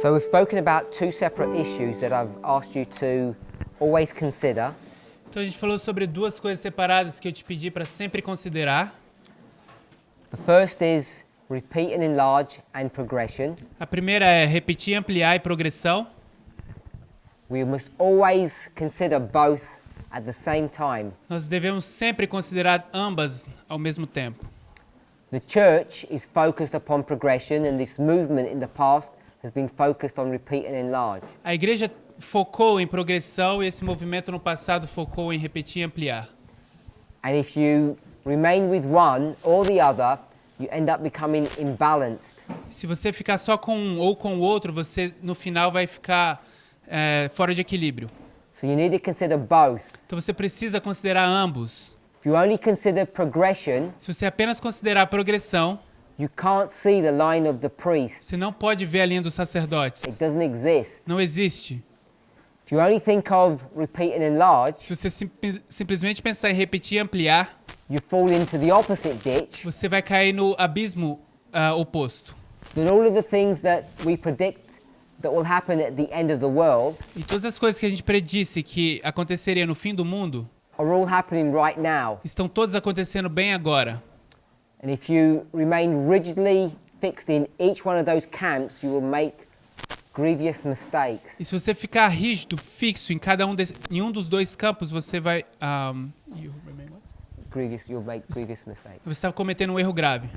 So we've spoken about two separate issues that I've asked you to always consider. Então a gente falou sobre duas coisas separadas que eu te pedi para sempre considerar. The first is repeat and enlarge and progression. A primeira é repetir, ampliar e progressão. We must always consider both at the same time. Nós devemos sempre considerar ambas ao mesmo tempo. The church is focused upon progression, and this movement in the past has been focused on repeat and enlarge. A igreja focou em progressão e esse movimento no passado focou em repetir e ampliar. And if you remain with one or the other, you end up becoming imbalanced. Se você ficar só com um ou com o outro, você no final vai ficar fora de equilíbrio. So you need to consider both. Então você precisa considerar ambos. If you only consider progression, Se você apenas considerar a progressão, you can't see the line of the priests. você não pode ver a linha dos sacerdotes. It doesn't exist. Não existe. If you only think of repeat and enlarge, Se você simplesmente pensar em repetir e ampliar, you fall into the opposite ditch. você vai cair no abismo oposto. That all of the things that we predict that will happen at the end of the world E todas as coisas que a gente predisse que aconteceria no fim do mundo, are all happening right now. estão todas acontecendo bem agora. And if you remain rigidly fixed in each one of those camps, you will make grievous mistakes. E se você ficar rígido, fixo em um dos dois campos, você vai You'll make grievous mistakes. você está cometendo um erro grave.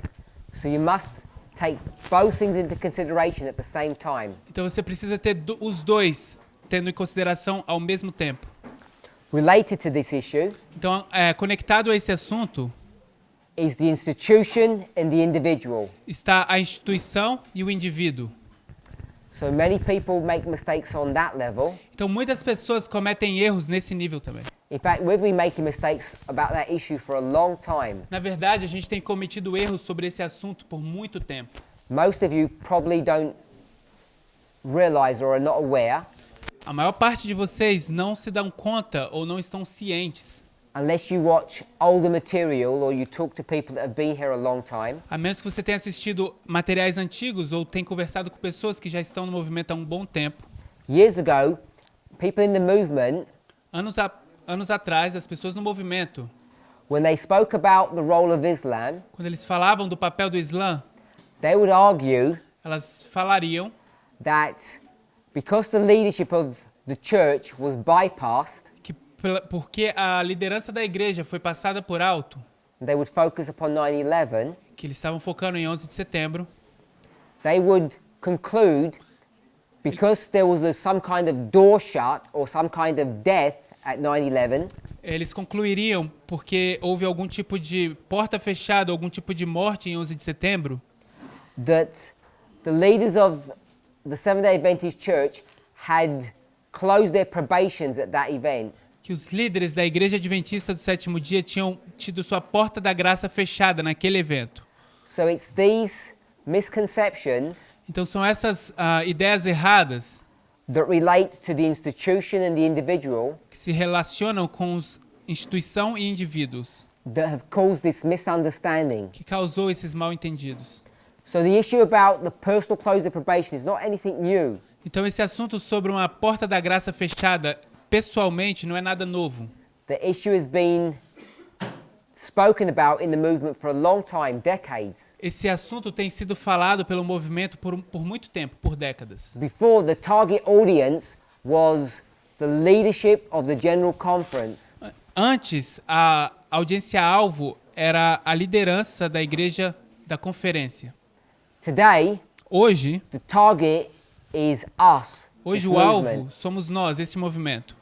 So you must take both things into consideration at the same time. Então você precisa ter os dois tendo em consideração ao mesmo tempo. Related to this issue Então, conectado a esse assunto, is the institution and the individual. está a instituição e o indivíduo. So many people make mistakes on that level. Então muitas pessoas cometem erros nesse nível também. In fact, we've been making mistakes about that issue for a long time. Na verdade, a gente tem cometido erros sobre esse assunto por muito tempo. Most of you probably don't realize or are not aware, A maior parte de vocês não se dão conta ou não estão cientes, unless you watch older material or you talk to people that have been here a long time, a menos que você tenha assistido materiais antigos ou tenha conversado com pessoas que já estão no movimento há um bom tempo. years ago, people in the movement, Anos atrás, as pessoas no movimento, when they spoke about the role of Islam, quando eles falavam do papel do Islã, they would argue elas falariam that because the leadership of the church was bypassed, que porque a liderança da igreja foi passada por alto, they would focus upon 9/11, que eles estavam focando em 11 de setembro, they would conclude because there was some kind of door shut or some kind of death at 9/11, eles concluiriam porque houve algum tipo de porta fechada, algum tipo de morte em 11 de setembro, that the leaders of the Seventh-day Adventist Church had closed their probations at that event. que os líderes da Igreja Adventista do Sétimo Dia tinham tido sua porta da graça fechada naquele evento. So it's these misconceptions Então são essas ideias erradas that relate to the institution and the individual que se relacionam com instituição e indivíduos, that have caused this misunderstanding. que causou esses mal-entendidos. So the issue about the personal close of probation is not anything new. Então esse assunto sobre uma porta da graça fechada pessoalmente não é nada novo. The issue has been spoken about in the movement for a long time, decades. Esse assunto tem sido falado pelo movimento por muito tempo, por décadas. Before, the target audience was the leadership of the General Conference. Antes, a audiência-alvo era a liderança da igreja da conferência. Today, Hoje the target is us. Hoje this o alvo movement. somos nós, esse movimento.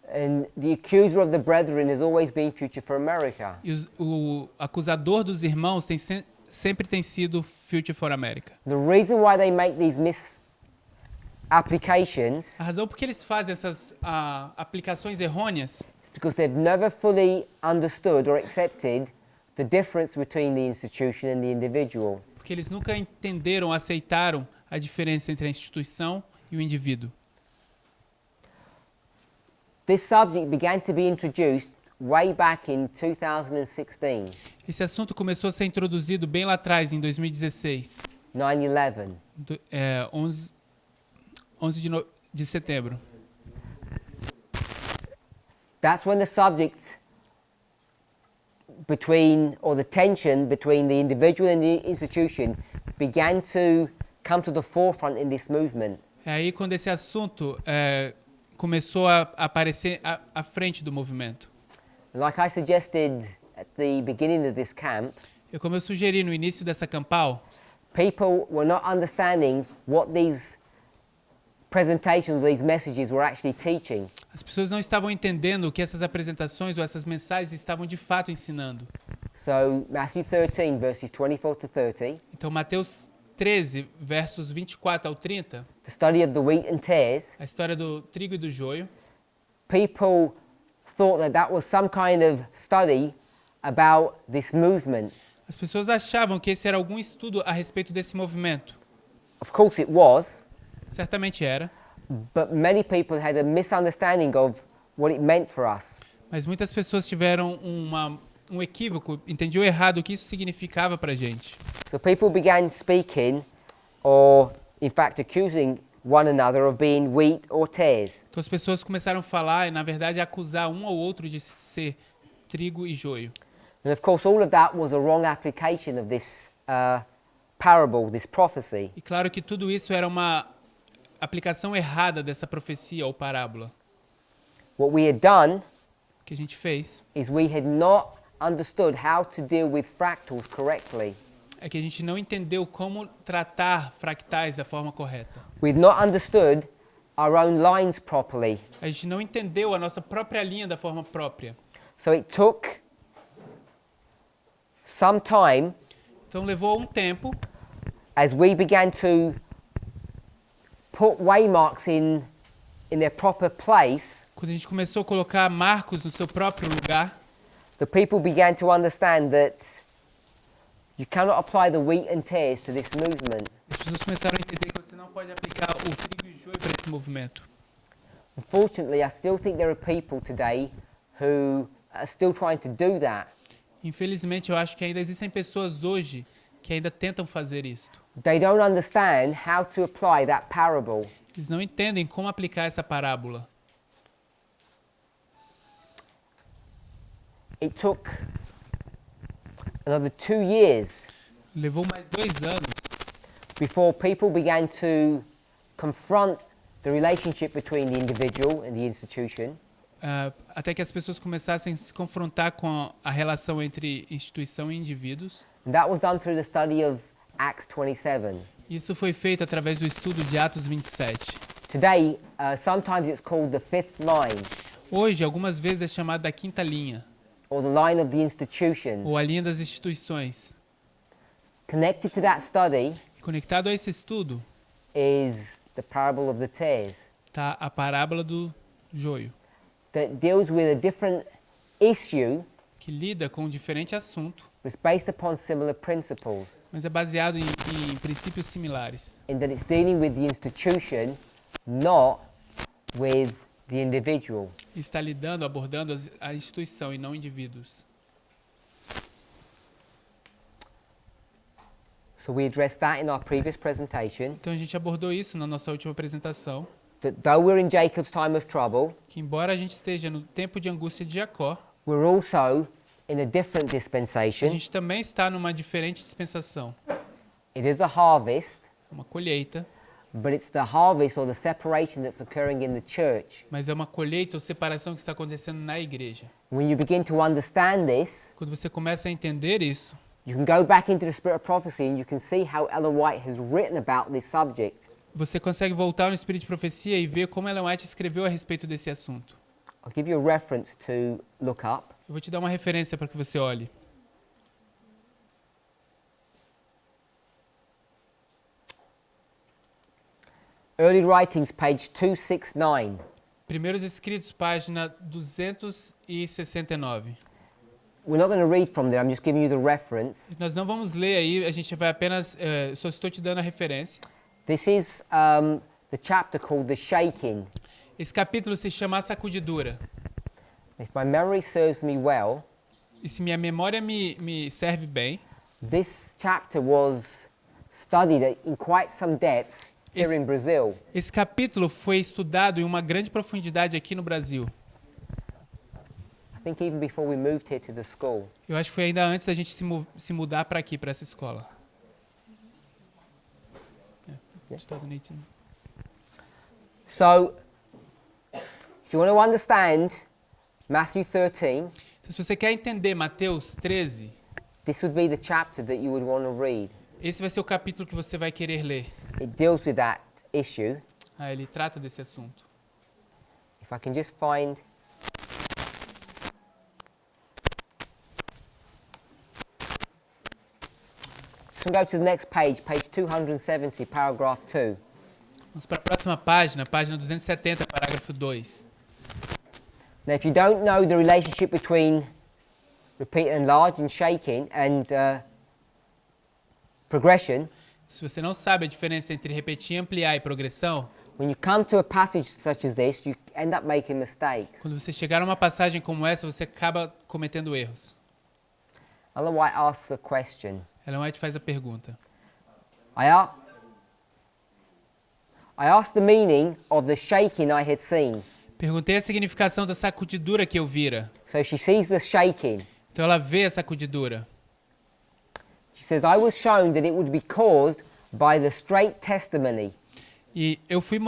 And the accuser of the brethren has always been Future for America. E o acusador dos irmãos sempre tem sido Future for America. The reason why they make these misapplications A razão por que eles fazem essas aplicações errôneas is because they've never fully understood or accepted the difference between the institution and the individual. porque eles nunca entenderam, aceitaram a diferença entre a instituição e o indivíduo. This subject began to be introduced way back in 2016, Esse assunto começou a ser introduzido bem lá atrás, em 2016. 9/11. 11 de setembro. That's when the subject between, or the tension between the individual and the institution began to come to the forefront in this movement. É aí quando esse assunto começou a aparecer à frente do movimento. Like I suggested at the beginning of this camp, E como eu sugeri no início dessa Campal, people were not understanding what these presentations, these messages were actually teaching. as pessoas não estavam entendendo o que essas apresentações ou essas mensagens estavam de fato ensinando. So Matthew 13, verses 24 to 30, Então, Mateus 13, versos 24 ao 30, the study of the wheat and tares, a história do trigo e do joio, people thought that that was some kind of study about this movement. as pessoas achavam que esse era algum estudo a respeito desse movimento. Of course it was, Certamente era, but many people had a misunderstanding of what it meant for us. mas muitas pessoas tiveram um equívoco, entendiam errado o que isso significava para a gente. So people began speaking, or in fact accusing one another of being wheat or tares. Então as pessoas começaram a falar e, na verdade, a acusar um ao outro de ser trigo e joio. And of course all of that was a wrong application of this parable, this prophecy. E claro que tudo isso era uma aplicação errada dessa profecia ou parábola. What we had done O que a gente fez is we had not understood how to deal with fractals correctly. é que a gente não entendeu como tratar fractais da forma correta. We'd not understood our own lines properly. A gente não entendeu a nossa própria linha da forma própria. So it took some time Então levou um tempo as we began to put waymarks in their proper place. quando a gente começou a colocar marcos no seu próprio lugar. The people began to understand that you cannot apply the wheat and tares to this movement. As pessoas começaram a entender que você não pode aplicar o trigo e o joio para esse movimento. Unfortunately, I still think there are people today who are still trying to do that. Infelizmente, eu acho que ainda existem pessoas hoje que ainda tentam fazer isto. They don't understand how to apply that parable. Eles não entendem como aplicar essa parábola. It took another 2 years Levou mais 2 anos before people began to confront the relationship between the individual and the institution. Até que as pessoas começassem a se confrontar com a relação entre instituição e indivíduos. And that was done through the study of Acts 27. Isso foi feito através do estudo de Atos 27. Today, sometimes it's called the fifth line, Hoje, algumas vezes é chamado da quinta linha, or the line of the institutions. ou a linha das instituições. Connected to that study Conectado a esse estudo is the parable of the tares, está a parábola do joio, that deals with a different issue, que lida com um diferente assunto, but it's based upon similar principles, mas é baseado em princípios similares. in that it's dealing with the institution, not with the individual. E está lidando, abordando a instituição e não indivíduos. So we addressed that in our previous presentation, Então a gente abordou isso na nossa última apresentação, that though we're in Jacob's time of trouble, que embora a gente esteja no tempo de angústia de Jacó, we're also in a different a dispensation. gente também está numa diferente dispensação, It is a harvest, uma colheita, but it's the harvest or the separation that's occurring in the church. mas é uma colheita ou separação que está acontecendo na igreja. When you begin to understand this, Quando você começa a entender isso, you can go back into the spirit of prophecy and you can see how Ellen White has written about this subject. você consegue voltar no espírito de profecia e ver como Ellen White escreveu a respeito desse assunto. I'll give you a reference to look up. Eu vou te dar uma referência para que você olhe. Early Writings, page 269. Primeiros Escritos, página 269. We're not going to read from there, I'm just giving you the reference. Nós não vamos ler aí, a gente vai apenas, só estou te dando a referência. This is the chapter called The Shaking. Esse capítulo se chama A Sacudidura. If my memory serves me well, E se minha memória me serve bem, this chapter was studied in quite some depth here in Brazil. Esse capítulo foi estudado em uma grande profundidade aqui no Brasil. I think even before we moved here to the school. Eu acho que foi ainda antes da gente se mudar para aqui, para essa escola. 2018. So, if you want to understand Matthew 13, Então, se você quer entender Mateus 13, this would be the chapter that you would want to read. esse vai ser o capítulo que você vai querer ler. It deals with that issue. Ele trata desse assunto. If I can just find... You can go to the next page, page 270, paragraph 2. Vamos para a próxima página, página 270, parágrafo 2. Now, if you don't know the relationship between repeat and enlarge and shaking and progression, Se você não sabe a diferença entre repetir, ampliar e progressão, when you come to a passage such as this, you end up making mistakes. quando você chegar a uma passagem como essa, você acaba cometendo erros. Ellen White asks a question. Ellen White faz a pergunta. I asked the meaning of the shaking I had seen. Perguntei a significação da sacudidura que eu vira. So she sees the shaking. Então ela vê a sacudidura. She says, I was shown that it would be caused by the straight testimony. E foi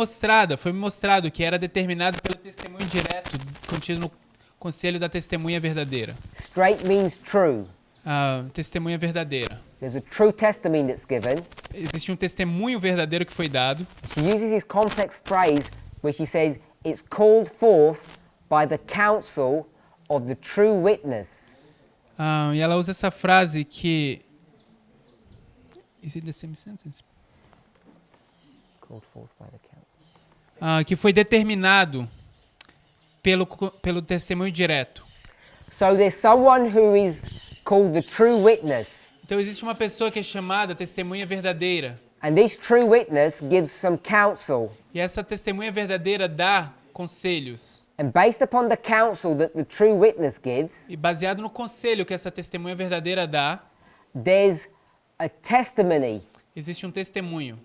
me mostrado que era determinado pelo testemunho direto contido no conselho da testemunha verdadeira. Straight means true. Testemunha verdadeira. There's a true testimony that's given. Existe um testemunho verdadeiro que foi dado. She uses this complex phrase where she says, it's called forth by the counsel of the true witness. E ela usa essa frase que... Is it the same sentence? Called forth by the counsel. Que foi determinado pelo testemunho direto. So there's someone who is called the true witness. Então existe uma pessoa que é chamada testemunha verdadeira. And this true witness gives some counsel. E essa testemunha verdadeira dá conselhos. And based upon the counsel that the true witness gives, E baseado no conselho que essa testemunha verdadeira dá, there's a testimony existe um testemunho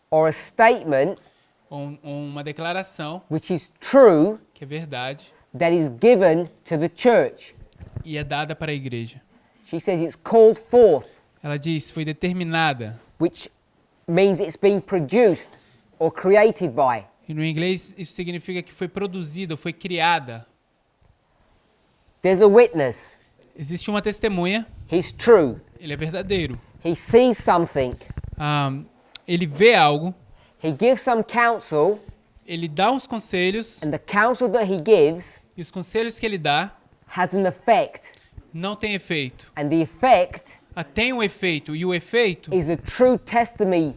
or a statement ou uma declaração which is true que é verdade that is given to the church. e é dada para a igreja. She says it's called forth, Ela diz, foi determinada. which means it's been produced or created by. E no inglês isso significa que foi produzida, foi criada. There's a witness. Existe uma testemunha, He's true. ele é verdadeiro. He sees something. Ele vê algo, He gives some counsel, ele dá uns conselhos, and the counsel that he gives e os conselhos que ele dá has an effect. não têm efeito. And the effect Tem um efeito, e o efeito is a true testimony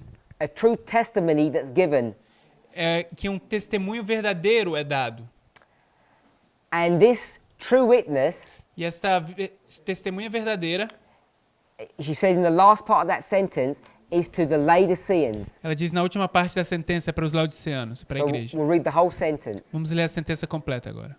that's given. é que um testemunho verdadeiro é dado. And this true witness, E esta testemunha verdadeira, she says in the last part of that sentence, is to the Laodiceans. ela diz na última parte da sentença para os laodiceanos, para a So igreja. we'll read the whole sentence. Vamos ler a sentença completa agora.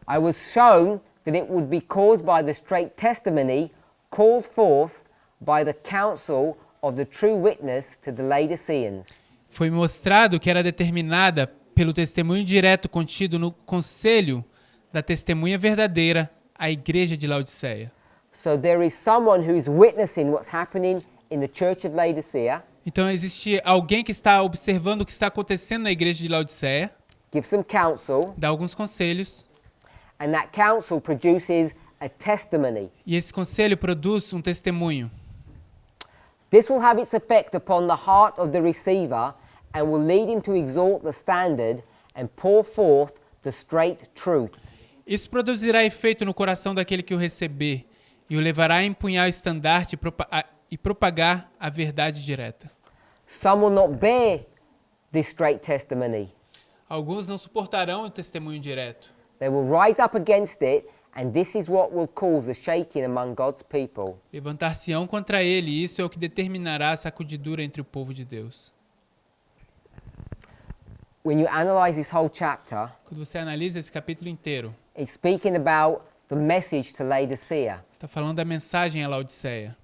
I was shown that it would be caused by the straight testimony called forth by the counsel of the true witness to the Laodiceans. Foi mostrado que era determinada pelo testemunho direto contido no conselho da testemunha verdadeira à igreja de Laodiceia. So there is someone who is witnessing what's happening in the church of Laodicea, Então existe alguém que está observando o que está acontecendo na igreja de Laodiceia, gives some counsel, dá alguns conselhos, and that counsel produces a testimony. e esse conselho produz um testemunho. This will have its effect upon the heart of the receiver and will lead him to exalt the standard and pour forth the straight truth. Isso produzirá efeito no coração daquele que o receber e o levará a empunhar o estandarte e propagar a verdade direta. Some will not bear this straight testimony. Alguns não suportarão o testemunho direto. They will rise up against it, and this is what will cause a shaking among God's people. Levantar-se-ão contra ele, e isso é o que determinará a sacudidura entre o povo de Deus. When you analyze this whole chapter, Quando você analisa esse capítulo inteiro, it's speaking about the message to Laodicea. está falando da mensagem a Laodiceia.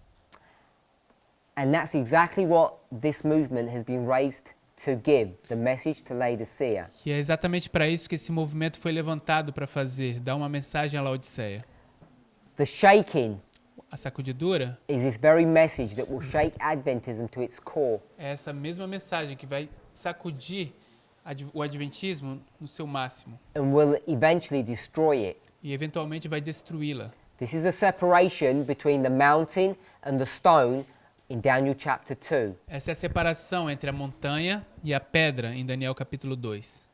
And that's exactly what this movement has been raised to give, the message to Laodicea. E é exatamente para isso que esse movimento foi levantado para fazer, dar uma mensagem à Laodiceia. The shaking A sacudidura is this very message that will shake Adventism to its core. é essa mesma mensagem que vai sacudir o adventismo no seu máximo And will eventually destroy it. e eventualmente vai destruí-la. This is the separation between the mountain and the stone in Daniel chapter 2. Essa é a separação entre a montanha e a pedra em Daniel capítulo 2.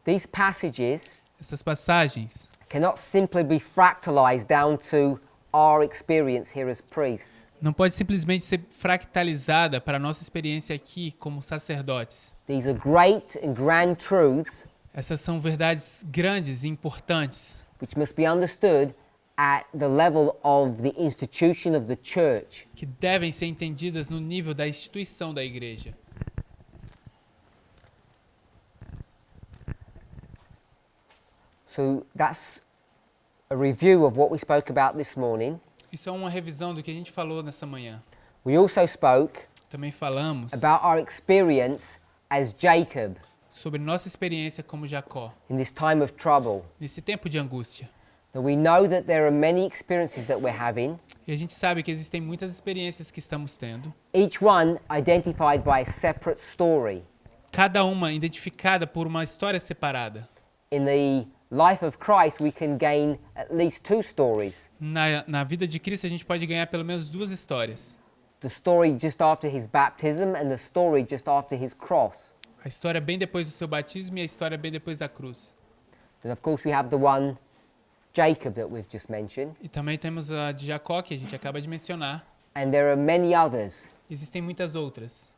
These passages Essas passagens cannot simply be fractalized down to our experience here as priests. não pode simplesmente ser fractalizada para a nossa experiência aqui como sacerdotes. These are great and grand truths Essas são verdades grandes e importantes which must be understood at the level of the institution of the church. que devem ser entendidas no nível da instituição da igreja. So that's a review of what we spoke about this morning. Isso é uma revisão do que a gente falou nessa manhã. We also spoke Também falamos about our experience as Jacob sobre nossa experiência como Jacó, in this time of trouble. nesse tempo de angústia. Now we know that there are many experiences that we're having, E a gente sabe que existem muitas experiências que estamos tendo, each one identified by a separate story. cada uma identificada por uma história separada. In the life of Christ, we can gain at least two stories. Na vida de Cristo, a gente pode ganhar pelo menos duas histórias. The story just after his baptism and the story just after his cross. A história bem depois do seu batismo e a história bem depois da cruz. Then of course we have the one, Jacob, that we've just mentioned. E também temos a de Jacó, que a gente acaba de mencionar. And there are many others. Existem muitas outras.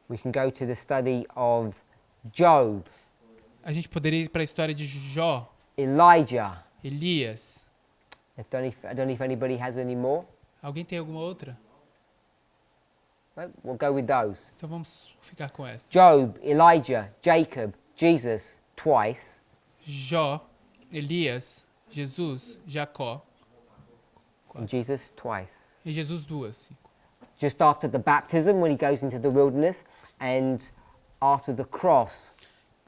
We can go to the study of Job, A gente poderia ir para a história de Jó, Elijah. Elias. I don't know if anybody has any more. Alguém tem alguma outra? No? We'll go with those. Então vamos ficar com essa. Job, Elijah, Jacob, Jesus twice, Jó, Elias, Jesus, Jacó and Jesus twice. e Jesus duas. Just after the baptism when he goes into the wilderness and after the cross.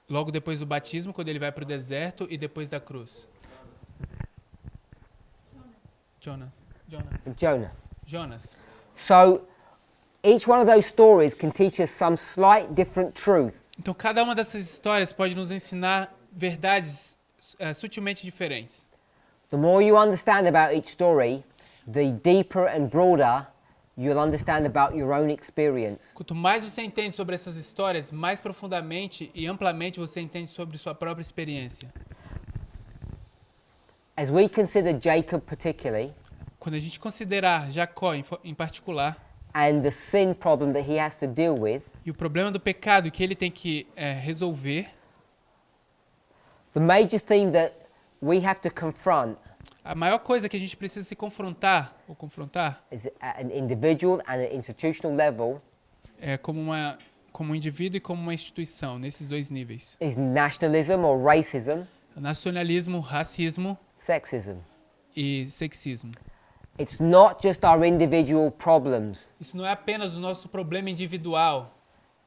Logo depois do batismo, quando ele vai para o deserto e depois da cruz. And Jonah. Jonas. So each one of those stories can teach us some slight different truth. Então cada uma dessas histórias pode nos ensinar verdades sutilmente diferentes. The more you understand about each story, the deeper and broader you'll understand about your own experience. Quanto mais você entende sobre essas histórias, mais profundamente e amplamente você entende sobre sua própria experiência. As we consider Jacob particularly, Quando a gente considerar Jacó em particular and the sin problem that he has to deal with, e o problema do pecado que ele tem que resolver, the major theme that we have to confront a maior coisa que a gente precisa se confrontar is at an individual and an institutional level é como um indivíduo e como uma instituição, nesses dois níveis. is nationalism or racism, Nacionalismo, racismo sexism. e sexismo. It's not just our individual problems. Isso não é apenas o nosso problema individual,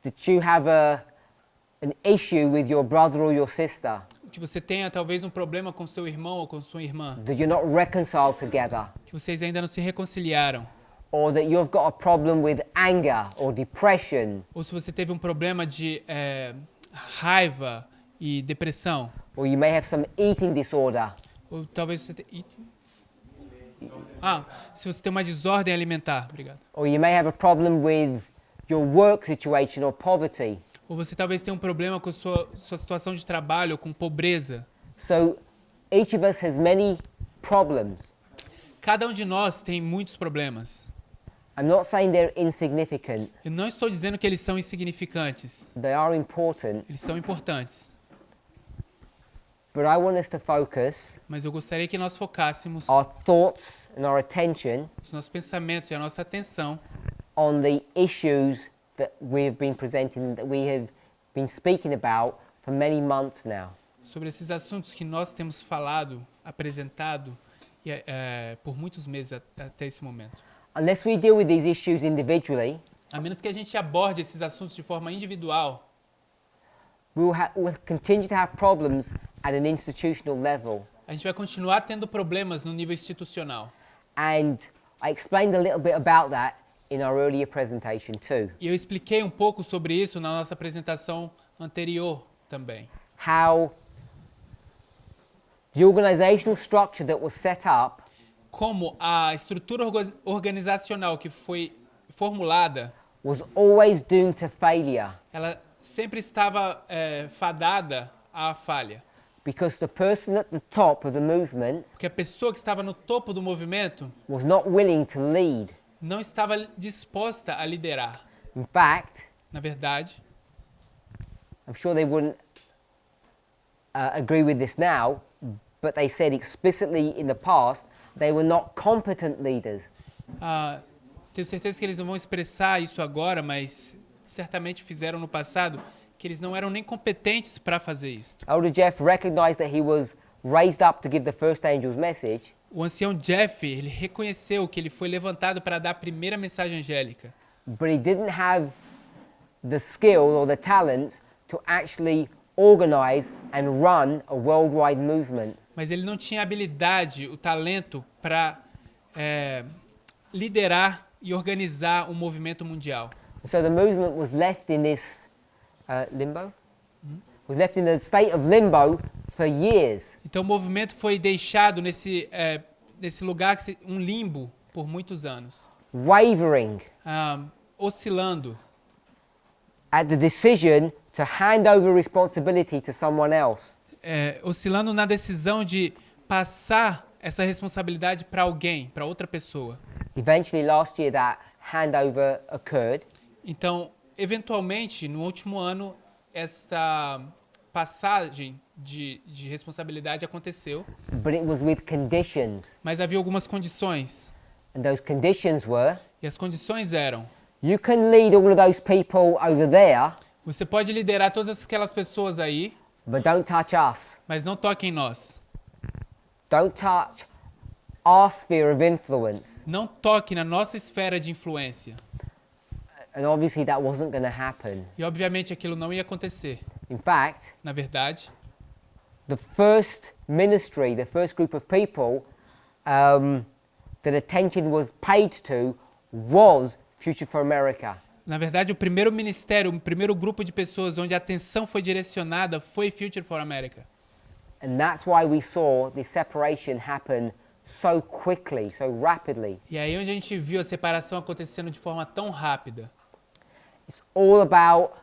That you have an issue with your brother or your sister, que você tenha talvez um problema com seu irmão ou com sua irmã, that you're not reconciled together, que vocês ainda não se reconciliaram, or that you've got a problem with anger or depression, ou se você teve um problema de raiva e depressão, or you may have some eating disorder, ou talvez você tenha... se você tem uma desordem alimentar, obrigado. or you may have a problem with your work situation or poverty. Ou você talvez tenha um problema com sua situação de trabalho ou com pobreza. So each of us has many problems. Cada um de nós tem muitos problemas. I'm not saying they're insignificant. Eu não estou dizendo que eles são insignificantes. They are important, Eles são importantes. but I want us to focus Mas eu gostaria que nós focássemos our thoughts and our attention os nossos pensamentos e a nossa atenção on the issues that we have been presenting, that we have been speaking about for many months now. sobre esses assuntos que nós temos falado, apresentado por muitos meses até esse momento. Unless we deal with these issues individually, A menos que a gente aborde esses assuntos de forma individual, we'll continue to have problems at an institutional level. A gente vai continuar tendo problemas no nível institucional. And I explained a little bit about that in our earlier presentation too. E eu expliquei um pouco sobre isso na nossa apresentação anterior também. How the organizational structure that was set up Como a estrutura organizacional que foi formulada, was always doomed to failure ela sempre estava fadada à falha. because the person at the top of the movement Porque a pessoa que estava no topo do movimento was not willing to lead. não estava disposta a liderar. In fact, Na verdade, I'm sure they wouldn't agree with this now, but they said explicitly in the past they were not competent leaders. tenho certeza que eles não vão expressar isso agora, mas certamente fizeram no passado, que eles não eram nem competentes para fazer isso. Elder Jeff recognized that he was raised up to give the first angel's message, O ancião Jeff, ele reconheceu que ele foi levantado para dar a primeira mensagem angélica, but he didn't have the skill or the talent to actually organize and run a worldwide movement. mas ele não tinha a habilidade, o talento para liderar e organizar um movimento mundial. So the movement was left in this limbo? Was left in a state of limbo for years. Então o movimento foi deixado nesse lugar, um limbo, por muitos anos, Wavering oscilando, at the decision to hand over responsibility to someone else. oscilando na decisão de passar essa responsabilidade para alguém, para outra pessoa. Eventually last year that handover occurred, Então, eventualmente, no último ano, essa passagem de responsabilidade aconteceu, but it was with conditions. mas havia algumas condições. And those conditions were, E as condições eram: you can lead all of those people over there, você pode liderar todas aquelas pessoas aí, but don't touch us. mas não toque em nós. Don't touch our sphere of influence. Não toque na nossa esfera de influência. And obviously that wasn't going to happen. E, obviamente, aquilo não ia acontecer. In fact, Na verdade, the first ministry, the first group of people that attention was paid to was Future for America. o primeiro ministério, o primeiro grupo de pessoas onde a atenção foi direcionada foi Future for America. And that's why we saw this separation happen so quickly, so rapidly. E aí onde a gente viu a separação acontecendo de forma tão rápida. It's all about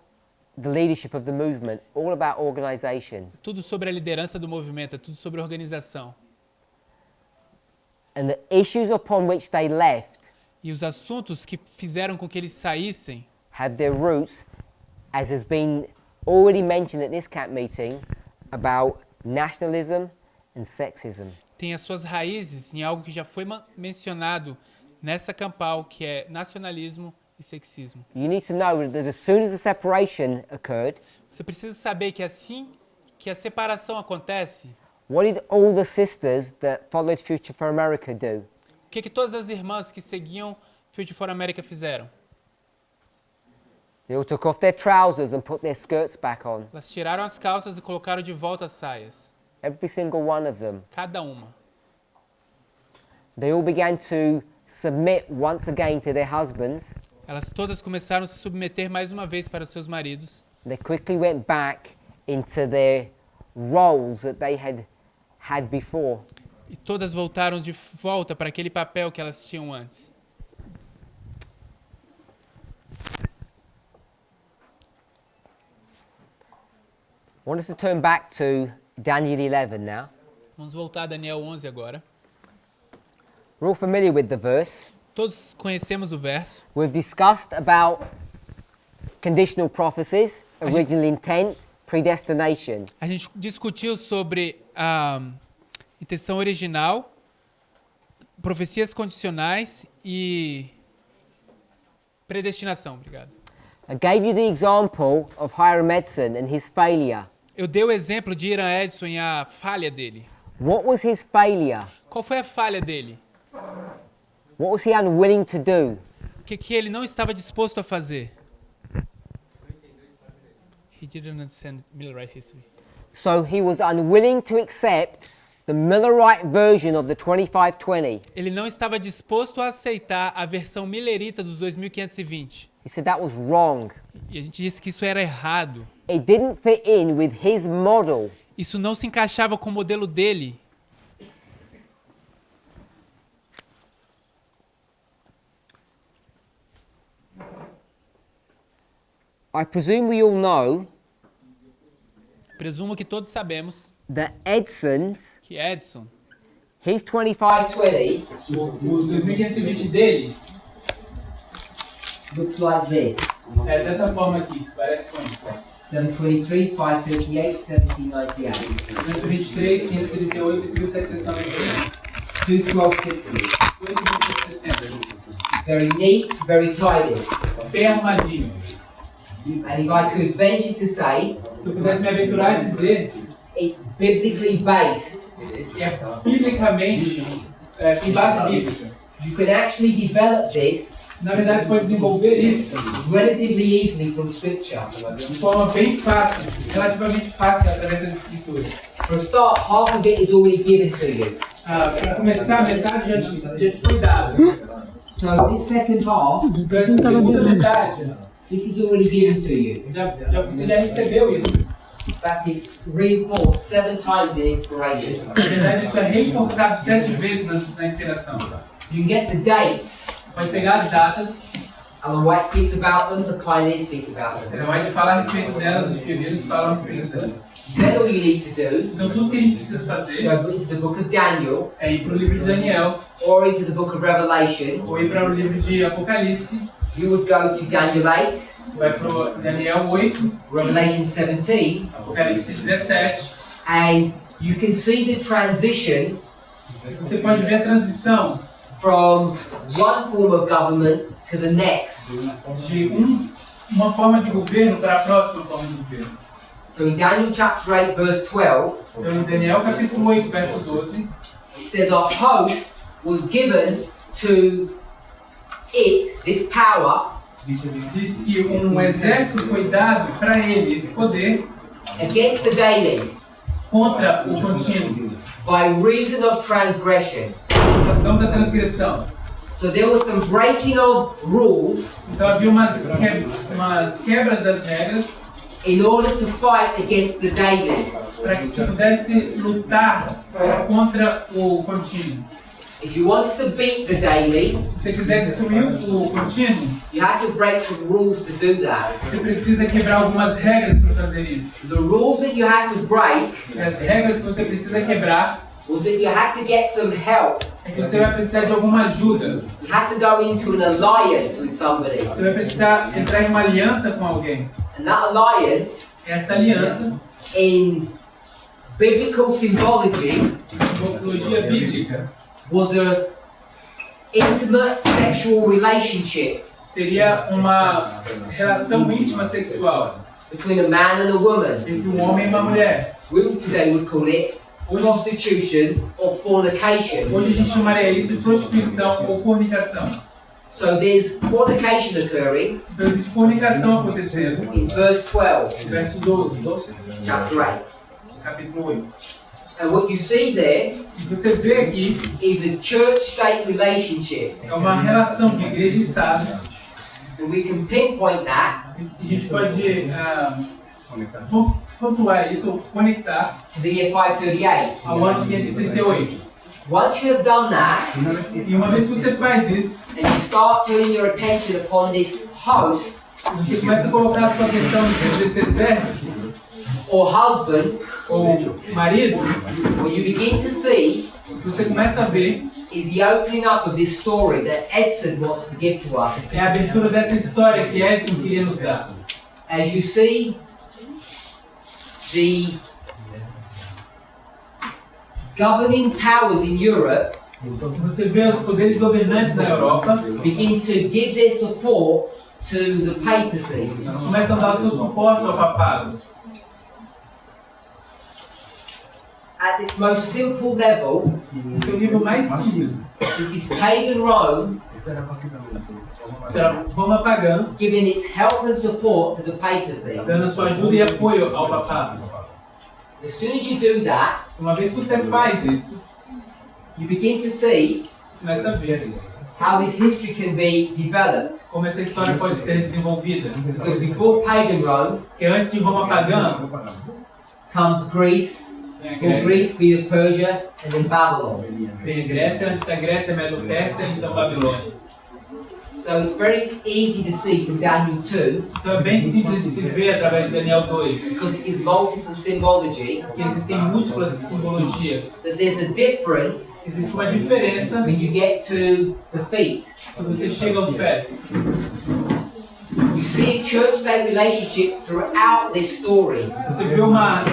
the leadership of the movement, all about organization. Tudo sobre a liderança do movimento, é tudo sobre organização. And the issues upon which they left E os assuntos que fizeram com que eles saíssem had their roots, as has been already mentioned at this camp meeting, about nationalism and sexism. têm as suas raízes em algo que já foi mencionado nessa Campal, que é nacionalismo e sexismo. You need to know that as soon as the separation occurred, Você precisa saber que assim que a separação acontece, what did all the sisters that followed Future for America do? o que todas as irmãs que seguiam Future for America fizeram? They all took off their trousers and put their skirts back on. Elas tiraram as calças e colocaram de volta as saias. Every single one of them. Cada uma. They all began to submit once again to their husbands. Elas todas começaram a se submeter mais uma vez para os seus maridos. They quickly went back into their roles that they had before. E todas voltaram de volta para aquele papel que elas tinham antes. I want us to turn back to Daniel 11 now. Vamos voltar a Daniel 11 agora. We're all familiar with the verse. Todos conhecemos o verso. We've discussed about conditional prophecies, gente- original intent, predestination. A gente discutiu sobre a intenção original, profecias condicionais e predestinação. Obrigado. I gave you the example of Hiram Edson and his failure. Eu dei o exemplo de Hiram Edson e a falha dele. What was his failure? Qual foi a falha dele? What was he unwilling to do? O que ele não estava disposto a fazer? He didn't understand Millerite history. So he was unwilling to accept the Millerite version of the 2520. Ele não estava disposto a aceitar a versão Millerita dos 2520. He said that was wrong. E a gente disse que isso era errado. It didn't fit in with his model. Isso não se encaixava com o modelo dele. I presume we all know Presumo que todos sabemos that Edson's, que Edson, his 2520 os 2520 dele, looks like this. é dessa forma aqui, parece com isso. 723, 538, 1798. 223, 538, 1798. 21260. 260. Very neat, very tidy. Bem arrumadinho. And if I could venture to say, Se eu pudesse me aventurar a dizer, it's biblically based. é biblicamente, tem base bíblica. You can actually develop this Na verdade, pode desenvolver isso relatively easily from Scripture. de forma bem fácil, relativamente fácil, através das Escrituras. For a start, half of it is already given to you. Para começar, metade já te foi dado. So this second half, Então, essa segunda metade, this is already given to you. você já recebeu isso. In fact, it's reinforced 7 times in inspiration. Na verdade, isso é reforçado 7 vezes na inspiração. You can get the dates. Pode pegar as datas, Ellen White speaks about them, the pioneers speak about them. ela vai te falar a respeito delas, os pioneiros falam a respeito delas. Then all you need to do Então, tudo que a gente precisa is fazer go into the book of Daniel é ir para o livro de Daniel, or into the book of Revelation. ou ir para o livro de Apocalipse, You would go to Daniel 8, vai para o Daniel 8, Revelation 17, Apocalipse 17. and you can see the transition Você pode ver a transição from one form of government to the next. de uma forma de governo para a próxima forma de governo. So in Daniel chapter 8 verse 12, Então, em Daniel capítulo 8, verso 12, it says our host was given to it, this power, diz que exército foi dado para ele, esse poder, against the daily contra o contínuo, by reason of transgression. por razão da transgressão. So there was some breaking of rules Então havia umas quebras das regras in order to fight against the daily. para que se pudesse lutar contra o contínuo. If you wanted to beat the daily, Se você quiser destruir o contínuo, you had to break some rules to do that. você precisa quebrar algumas regras para fazer isso. The rules that you had to break E as regras que você precisa quebrar was that you had to get some help. é que você vai precisar de alguma ajuda. You had to go into an alliance with somebody. Você vai precisar entrar em uma aliança com alguém. And that alliance, Esta aliança, in biblical symbology, em simbologia bíblica, was an intimate sexual relationship seria uma relação íntima sexual between a man and a woman. entre um homem e uma mulher. We today would call it prostitution or fornication. Hoje a gente chamaria isso de prostituição ou fornicação. So there's fornication occurring Então existe fornicação acontecendo. in verse 12, Verso 12, chapter 8. capítulo 8. And what you see there E você vê aqui, is a church-state relationship. é uma relação de igreja e Estado. And we can pinpoint that E a gente pode pontuar isso ou conectar to the year 538. ao ano de 538. Once you have done that, E uma vez que você faz isso, and you start turning your attention upon this host você começa a colocar a sua atenção nesse exército, or husband, ou marido, what you begin to see você começa a ver is the opening up of this story that Edson wants to give to us. é a abertura dessa história que Edson queria nos dar. As you see the governing powers in Europe Então, se você vê os poderes governantes na Europa, begin to give their support to the papacy. eles começam a dar seu suporte ao papado. At its most simple level, No seu nível mais simples, this is pagan Rome Isso era Roma pagã, giving its help and support to the papacy. dando sua ajuda e apoio ao papado. As soon as you do that, Uma vez que você faz isso, you begin to see começa a ver how this history can be developed. como essa história pode ser desenvolvida. Because before pagan Rome Porque antes de Roma pagã, comes Greece, tem a or Grécia. Greece via Persia, and then Babylon. Tem a Grécia, antes da Grécia, Medo-Pérsia e então Babilônia. So it's very easy to see from Daniel 2, Então é bem simples de se ver através de Daniel 2, because it is multiple symbology, que existem múltiplas simbologias. that there's a difference Existe uma diferença when you get to the feet. quando você chega aos pés. You see a church-state relationship throughout this story. Você vê uma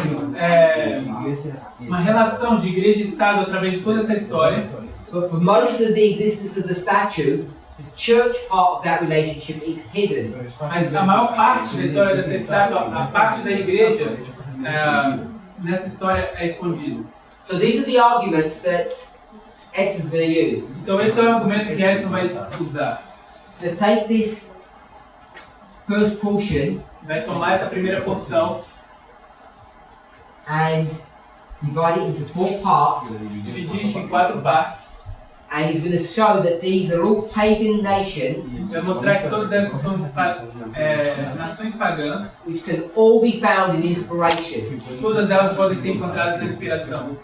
relação de igreja e Estado através de toda essa história. But for most of the existence of the statue, the church part of that relationship is hidden. Mas a maior parte da história dessa estátua, a parte da igreja nessa história é escondida. So these are the arguments that Edson's going to use. Então esse é o argumento que Edson vai usar. So take this first portion Vai tomar essa primeira porção, and divide it into 4 parts, dividir isso em 4 partes, and he's going to show that these are all pagan nations vai mostrar que todas essas são nações pagãs, which can all be found in inspiration. todas elas podem ser encontradas na inspiração.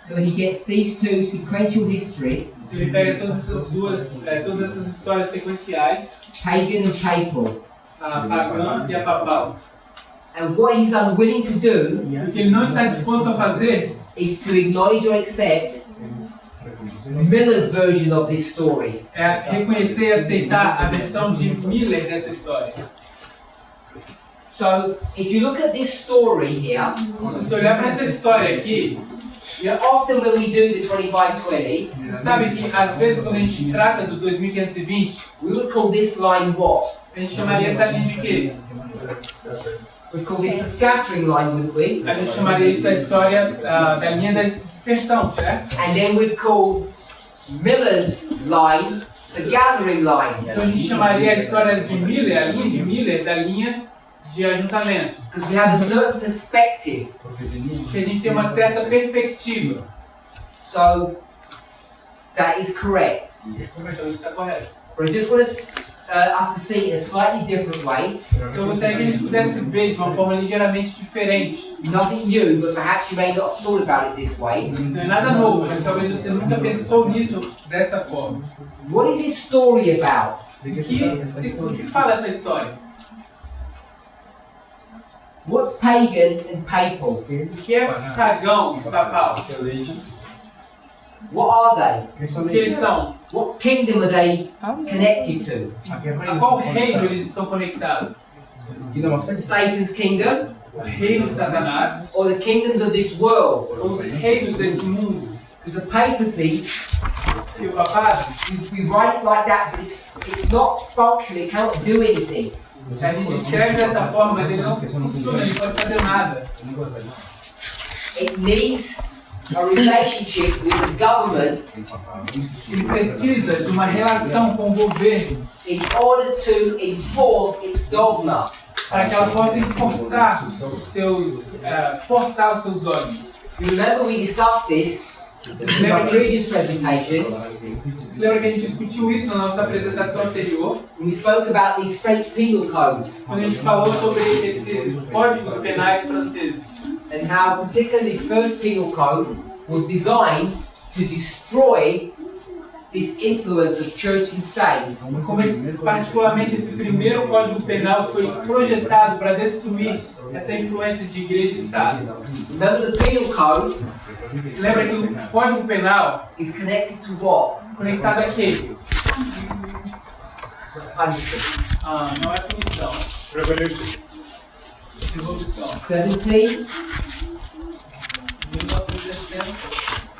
So he gets these two sequential histories, Ele pega todas essas histórias sequenciais, pagan and papal, a pagã e a papal. and what he's unwilling to do O que ele não está disposto a fazer is to acknowledge or accept Miller's version of this story. é reconhecer e aceitar a versão de Miller dessa história. So if you look at this story here, Se você olhar para essa história aqui, often when we do the 2520, você sabe que às vezes quando a gente trata dos 2520, we would call this line what? a gente chamaria essa linha de quê? We'd call this the scattering line, wouldn't we? A gente chamaria isso da história da linha da dispersão, certo? And then we'd call Miller's line the gathering line. Então a gente chamaria a história de Miller, a linha de Miller, da linha de ajuntamento. Because we have a certain perspective. Porque a gente tem uma certa perspectiva. So that is correct. Então isso está correto. But I just want us to see it in a slightly different way. Então eu gostaria que a gente pudesse ver de uma forma ligeiramente diferente. Nothing new, but perhaps you may not have thought about it this way. Não é nada novo, mas talvez você nunca pensou nisso desta forma. What is this story about? O que fala essa história? What's pagan and papal? O que é pagão e papal? What are they? O que eles são? What kingdom are they connected to? A qual reino eles estão conectados? Satan's kingdom O reino de Satanás or the kingdoms of this world? ou os reinos desse mundo? Because the papacy, E o papado, we write it like that, but it's not functional, it cannot do anything. a gente escreve dessa forma, mas ele não funciona, ele não pode fazer nada. It needs a relationship with the government Ele precisa de uma relação com o governo in order to enforce its dogma. para que ela possa forçar os seus dogmas. You remember we discussed this in our previous presentation Você lembra que a gente discutiu isso na nossa apresentação anterior? when we spoke about these French penal codes Quando a gente falou sobre esses códigos penais franceses. and how particularly this first penal code was designed to destroy this influence of church and state. Como particularmente esse primeiro código penal foi projetado para destruir essa influência de igreja e Estado. Remember the penal code Você lembra que o código penal is connected to what? conectado a quê? Punishment. Não é punição. Revolução. 17. 1960.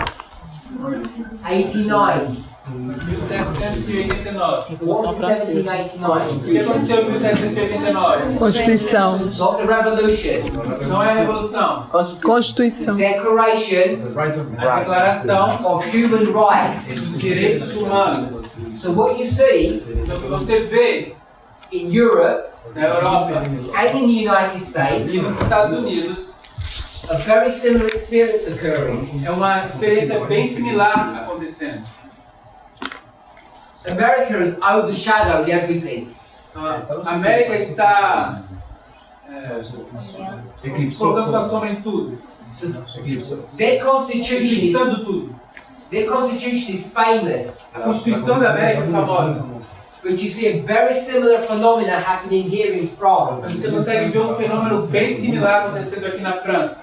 89. 1789. Revolução Francesa. 1789. O que aconteceu em 1789? Constituição. Not the revolution. Não é a revolução. Constituição. Declaration A declaração of Human Rights. dos direitos humanos. So what you see Então, o que você vê in Europe na Europa and in the United States, e nos Estados Unidos a very similar experience occurring. é uma experiência bem similar acontecendo. America has overshadowed everything. A América está colocando sua sombra em tudo, So their constitution eclipsando tudo. is famous. A Constituição da América é famosa. But you see a very similar phenomena happening here in France. Você consegue ver um fenômeno bem similar acontecendo aqui na França.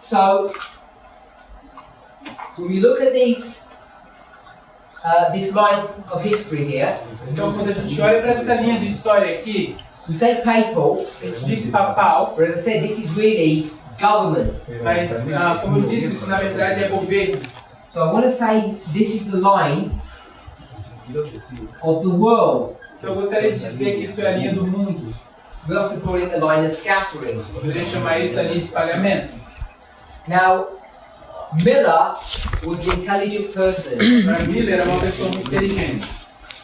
So when we look at this line of history here, Então, quando a gente olha para essa linha de história aqui, we say papal, a gente disse papal, but as I said, this is really government. mas, como eu disse, isso na verdade é governo. So I want to say this is the line of the world. Então, eu gostaria de dizer que isso é a linha do mundo. We also call it the line of scattering. Eu poderia chamar isso da linha de espalhamento. Now, Miller was an intelligent person. Para Miller, era uma pessoa muito inteligente.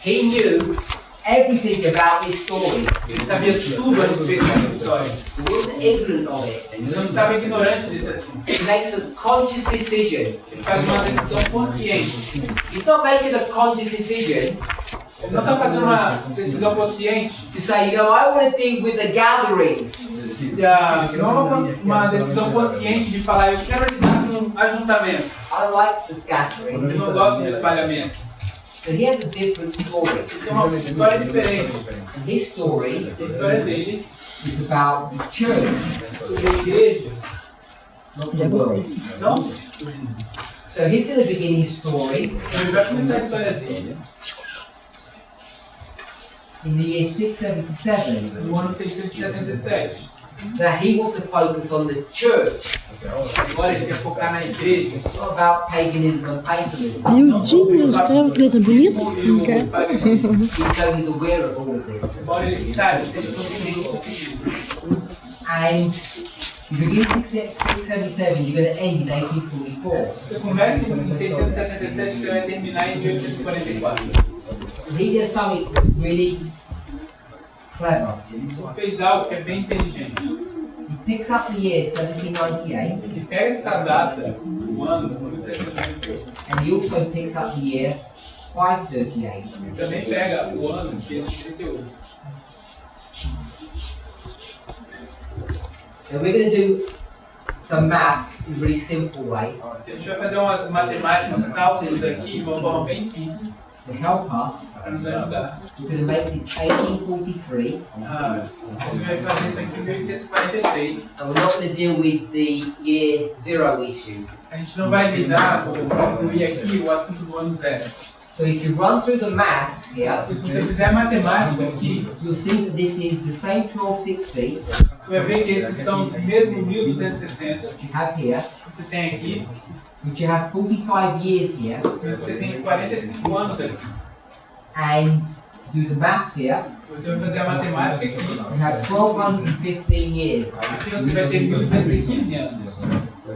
He knew everything about this story. Ele sabia tudo a respeito dessa história. He wasn't ignorant of it. Ele não estava ignorante desse assunto. He makes a conscious decision. Ele faz uma decisão consciente. He's not making a conscious decision Ele não está fazendo uma decisão consciente. to say, you know, I want to deal with the gathering. Não é uma decisão consciente de falar, eu quero lidar com um ajuntamento. I don't like the scattering. Eu não gosto de espalhamento. So he has a different story. Ele tem uma história diferente. And his story A história dele is about the church. sobre a igreja. Já gostei. Não? So he's going to begin his story Então ele vai começar a história dele in the year 677. no ano 677. So he wants to focus on the church. Agora ele quer focar na igreja. It's not about paganism and papalism. Miudinho, escreve que letra bonita. Não quer? Paganismo. So he's aware of all of this. Agora ele sabe, seja consciente disso. And you begin 677, you're going to end in 1844. Você começa em 677 e você vai terminar em 1844. He does something really clever. Ele fez algo que é bem inteligente. He picks up the year 1798, Ele pega essa data, o ano, 1798, and he also picks up the year 538. e também pega o ano, que é 38. Now we're going to do some maths in a really simple way A gente vai fazer umas matemáticas, uns cálculos aqui de uma forma bem simples, to help us. para nos ajudar. We're going to make this 1843, A gente vai fazer isso aqui em 1843. and we're not going to deal with the year zero issue. A gente não vai lidar com incluir aqui o assunto do ano zero. So if you run through the maths here, Se você fizer a matemática aqui, you'll see that this is the same 1260 você vai ver que esses são os mesmos 1260 that you have here, que você tem aqui, which you have 45 years here, mas você tem 45 anos aqui. and do the maths here, Você vai fazer a matemática aqui, you have 1215 years. aqui você vai ter 1215 anos.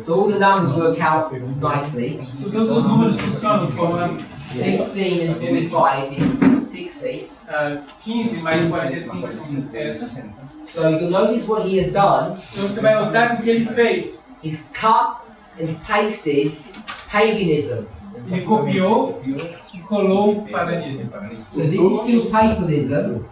So all the numbers work out nicely. Se todos os números funcionam de forma 15 and 45 is 60. 15 mais 45 são 60. So you'll notice what he has done Então você vai notar que o que ele fez, is cut and pasted paganism. ele copiou e colou o paganismo. So this is still papalism.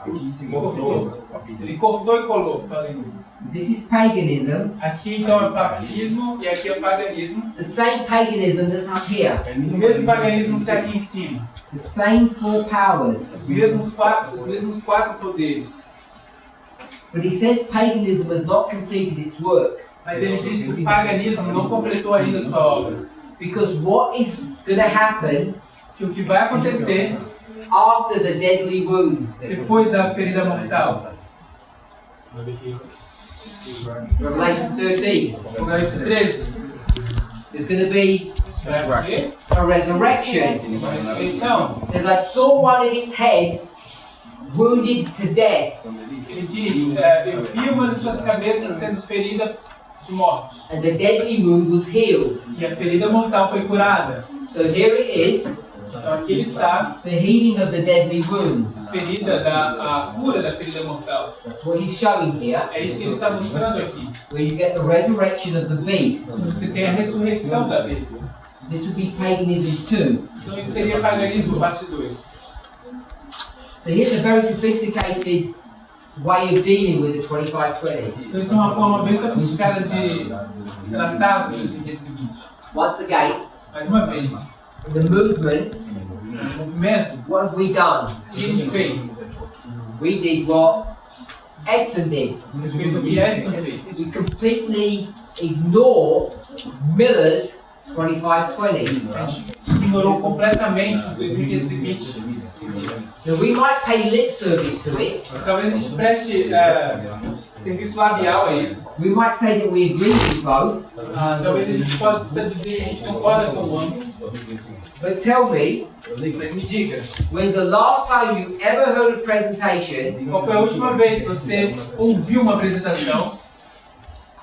Ele cortou e colou o paganismo. This is paganism. Aqui então é paganismo e aqui é paganismo. The same paganism that's up here. O mesmo paganismo que está aqui em cima. The same four powers. Os mesmos quatro poderes. But he says paganism has not completed its work. Mas ele diz que o paganismo não completou ainda a sua obra. Because what is going to happen Que o que vai acontecer after the deadly wound? depois da ferida mortal? Revelation 13. Apocalipse 13. there's going to be Vai haver a resurrection. uma ressurreição. It says, I saw one in its head wounded to death, Ele diz, eu vi uma das suas cabeças sendo ferida de morte. and the deadly wound was healed. E a ferida mortal foi curada. So here it is, Então aqui ele está, the healing of the deadly wound. a cura da ferida mortal. That's what he's showing here, É isso que ele está mostrando aqui. where you get the resurrection of the beast. Você tem a ressurreição da besta. This would be paganism too. Então isso seria paganismo, parte 2. So here's a very sophisticated way of dealing with the 2520. Então isso é uma forma bem sofisticada de tratar do 1520. Once again, Mais uma vez, in the movement, o movimento, what have we done? o que a gente fez? We did what Edson did. A gente fez o que Edson fez. We completely ignore Miller's 2520. A gente ignorou completamente os 1520. Now we might pay lip service to it. Mas talvez a gente preste serviço labial a isso. We might say that we agree with both. Talvez a gente possa dizer que a gente concorda com ambos. But tell me, Mas me diga, when's the last time you ever heard a presentation, qual foi a última vez que você ouviu uma apresentação,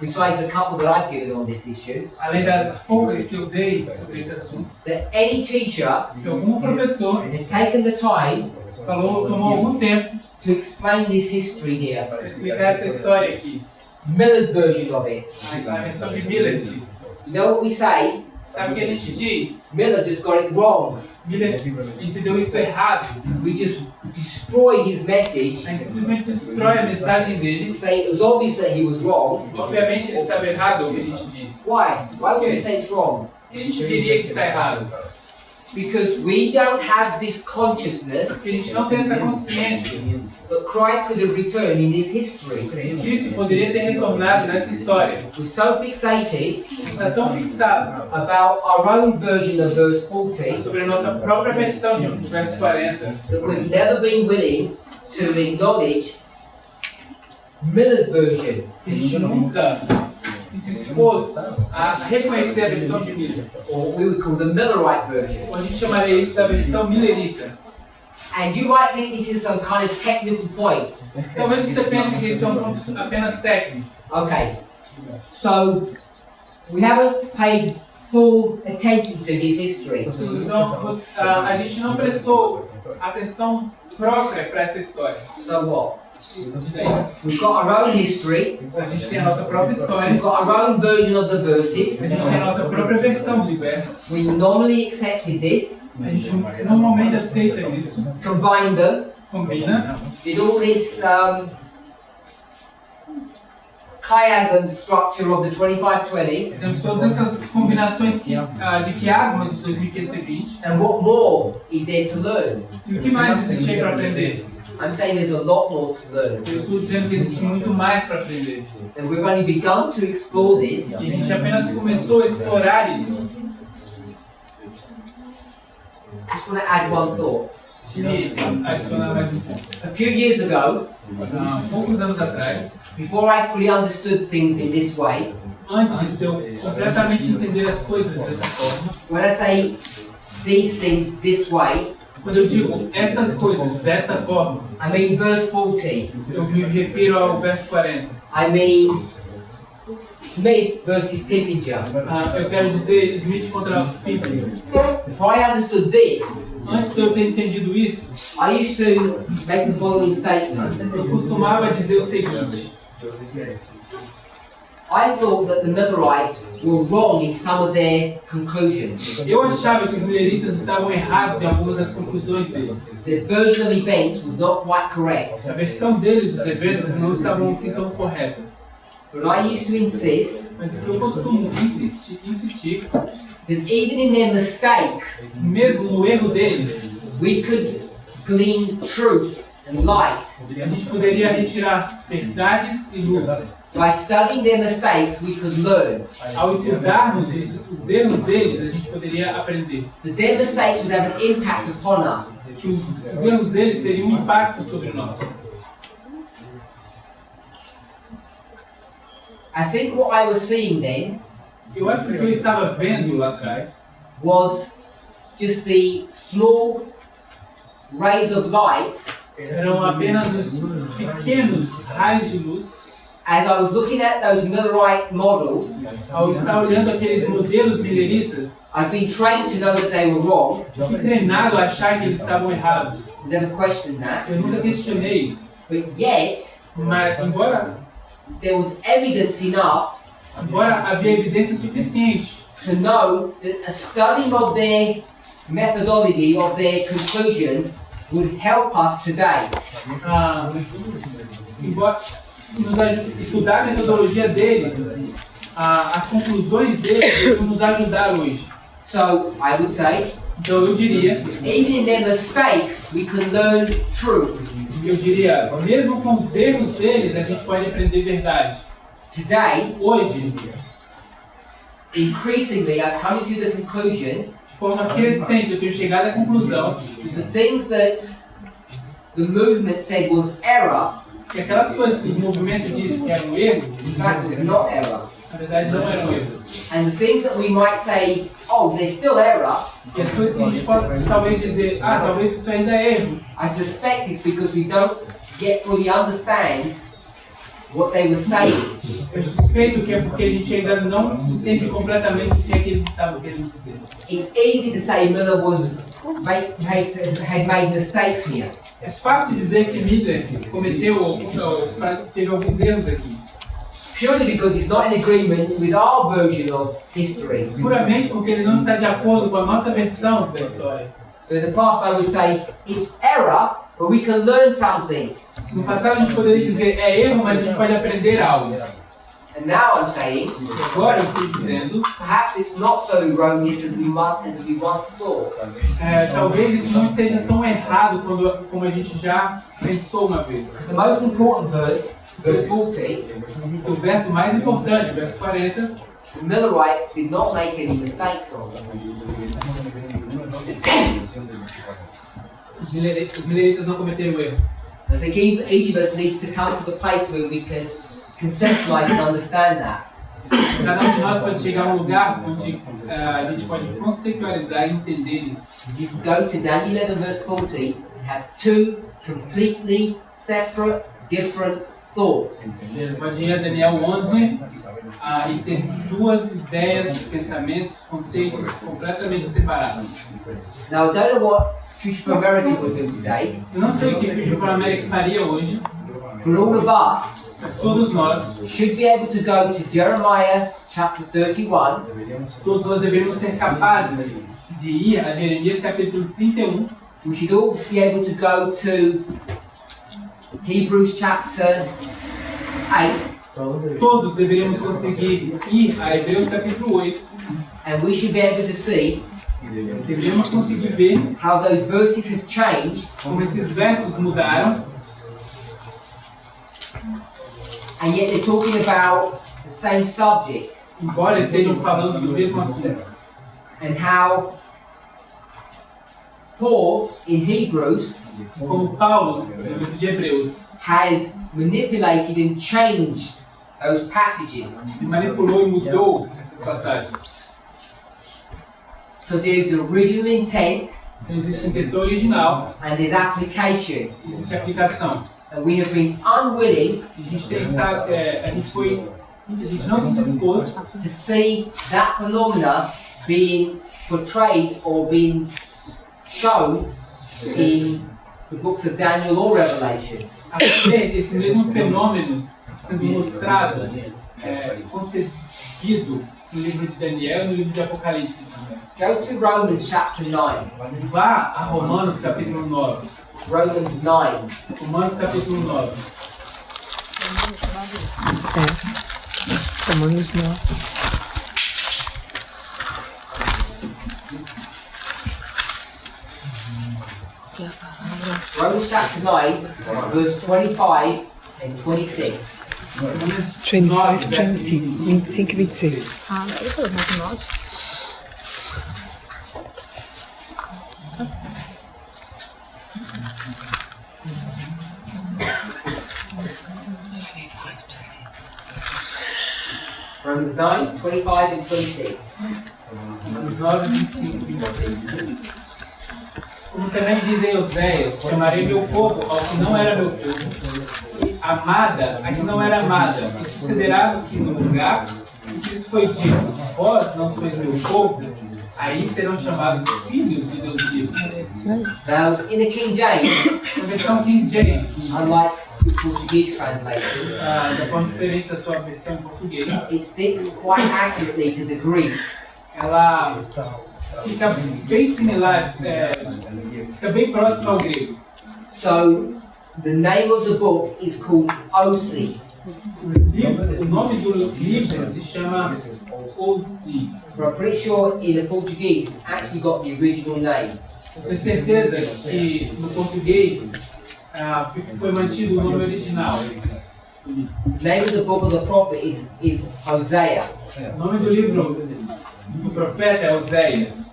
besides the couple that I've given on this issue, além das poucas que eu dei sobre esse assunto, that any teacher que algum professor has taken the time tomou algum tempo to explain this history here? para explicar essa história aqui. Miller's version of it. A versão de Miller diz. You know what we say? Sabe o que a gente diz? Miller just got it wrong. Miller entendeu isso errado. We just destroyed his message, A gente simplesmente destrói a mensagem dele. say it was obvious that he was wrong. Obviamente ele estava errado o que a gente diz. Why? Why would we say it's wrong? Por que a gente diria que está errado? Because we don't have this consciousness Porque a gente não tem essa consciência. that Christ could have returned in this history. Cristo poderia ter retornado nessa história. We're so fixated A gente está tão fixado about our own version of verse 40 sobre a nossa própria versão do verso 40 that we've never been willing to acknowledge Miller's version. que a gente nunca se dispôs a reconhecer a versão de Miller. Or we would call the Millerite version. Ou a gente chamaria isso da versão millerita. And you might think this is some kind of technical point. Talvez você pense que isso é um ponto apenas técnico. Okay, so we haven't paid full attention to his history. Então a gente não prestou atenção própria para essa história. So what? E daí? We've got our own history, A gente tem a nossa própria história. we've got our own version of the verses. A gente tem a nossa própria versão de versos. We normally accepted this, A gente normalmente aceita isso, combined them, combina, did all this chiasm structure of the 2520, temos todas essas combinações de quiasma dos 2520. and what more is there to learn? E o que mais existe aí para aprender? I'm saying there's a lot more to learn. Eu estou dizendo que existe muito mais para aprender. And we've only begun to explore this. E a gente apenas começou a explorar isso. Just want to add one thought. E adicionar mais um ponto. A few years ago, Poucos anos atrás, before I fully understood things in this way, antes de eu completamente entender as coisas dessa forma, when I say these things this way, quando eu digo essas coisas desta forma, I mean verse 40. eu me refiro ao verso 40. I mean Smith versus Pippinger. Eu quero dizer Smith contra Pippen. Before I understood this, Antes de eu ter entendido isso, I used to make the following statement. eu costumava dizer o seguinte: I thought that the Millerites were wrong in some of their conclusions. eu achava que os milleritas estavam errados em algumas das conclusões deles. Their version of events was not quite correct. A versão deles dos eventos não estavam assim tão corretas. But I used to insist Mas o que eu costumo insistir, that even in their mistakes, mesmo no erro deles, we could glean truth and light. a gente poderia retirar verdades e luz. By studying their mistakes, we could learn Ao estudarmos os erros deles, a gente poderia aprender that their mistakes would have an impact upon us. que os erros deles teriam um impacto sobre nós. I think what I was seeing then Eu acho que o que eu estava vendo lá atrás was just the small rays of light eram apenas os pequenos raios de luz. as I was looking at those Millerite models. Ao estar olhando aqueles modelos mileritas, I've been trained to know that they were wrong. eu fui treinado a achar que eles estavam errados. Never questioned that. Eu nunca questionei isso. But yet, Mas, embora there was evidence enough havia evidência suficiente to know that a study of their methodology, of their conclusions, would help us today. Embora estudar a metodologia deles, as conclusões deles devem nos ajudar hoje. So, I would say, Então eu diria, even in their mistakes, we can learn truth. mesmo com os erros deles, a gente pode aprender verdade. Today, Hoje, increasingly, I've come to the conclusion de forma crescente, eu tenho chegado à conclusão that the things that the movement said was error, que aquelas coisas que o movimento disse que eram erro, in fact, was not error. na verdade não eram erros. And the things that we might say, oh, they're still error, E as coisas que a gente pode talvez dizer, talvez isso ainda é erro. I suspect it's because we don't yet fully understand what they were saying. Eu suspeito que é porque a gente ainda não entende completamente o que é que eles estavam querendo dizer. It's easy to say Miller had made mistakes here. É fácil dizer que Miller teve alguns erros aqui. Purely because it's not in agreement with our version of history. Puramente porque ele não está de acordo com a nossa versão da história. So in the past I would say it's error, but we can learn something. No passado a gente poderia dizer é erro, mas a gente pode aprender algo. And now I'm saying Agora eu estou dizendo, perhaps it's not so erroneous as we once thought. talvez isso não seja tão errado como a gente já pensou uma vez. The most important verse 40, O verso mais importante, o verso 40, the Millerites did not make any mistakes on them. os mileritas não cometeram erro. I think each of us needs to come to the place where we can conceptualize and understand that. Cada um de nós pode chegar a um lugar onde a gente pode conceitualizar e entender isso. You can go to Daniel 11 verse 40 and have two completely separate, different thoughts. Pode ir a Daniel 11 e ter duas ideias, pensamentos, conceitos completamente separados. Now I don't know what Future for America will do today, Eu não sei o que Future for America faria hoje, but all of us mas todos nós should be able to go to Jeremiah chapter 31 todos nós deveríamos ser capazes de ir a Jeremias capítulo 31. We should all be able to go to Hebrews chapter 8 Todos deveríamos conseguir ir a Hebreus capítulo 8. and we should be able to see Deveríamos conseguir ver how those verses have changed, como esses versos mudaram, and yet they're talking about the same subject, embora estejam falando do mesmo assunto. and how Paul in Hebrews Como Paulo, no livro de Hebreus, has manipulated and changed those passages. manipulou e mudou essas passagens. So there's original intent Então, existe intenção original, and there's application. existe aplicação. And we have been unwilling A gente tem estado, a gente não se dispôs to see that phenomena being portrayed or being shown in the books of Daniel or Revelation. a ver esse mesmo fenômeno sendo mostrado, concebido no livro de Daniel e no livro de Apocalipse também. Go to Romans chapter 9. Vá a Romanos capítulo 9. Romans 9. Romanos capítulo 9. Romanos 9. Romans chapter 9, verse 25 and 26. 25, 26. 25 e 26. Ah, eu falei muito nós. Romans 9, 25 and 26. Romanos 9, 25 e 26. Como também diz em Oséias, chamarei meu povo ao que não era meu povo, e amada a que não era amada, e sucederá que no lugar em que isso foi dito, vós não sois meu povo, aí serão chamados filhos de Deus vivo. Now, in the King James, Na versão King James, unlike the Portuguese translation, de forma diferente da sua versão em português, it sticks quite accurately to the Greek. ela fica bem similar, fica bem próxima ao grego. So, the name of the book is called OC. O nome do livro se chama Osi. But I'm pretty sure in the Portuguese it's actually got the original name. Eu tenho certeza que no português foi mantido o nome original. The name of the book of the prophet is Hosea. O nome do livro do profeta é Oséias.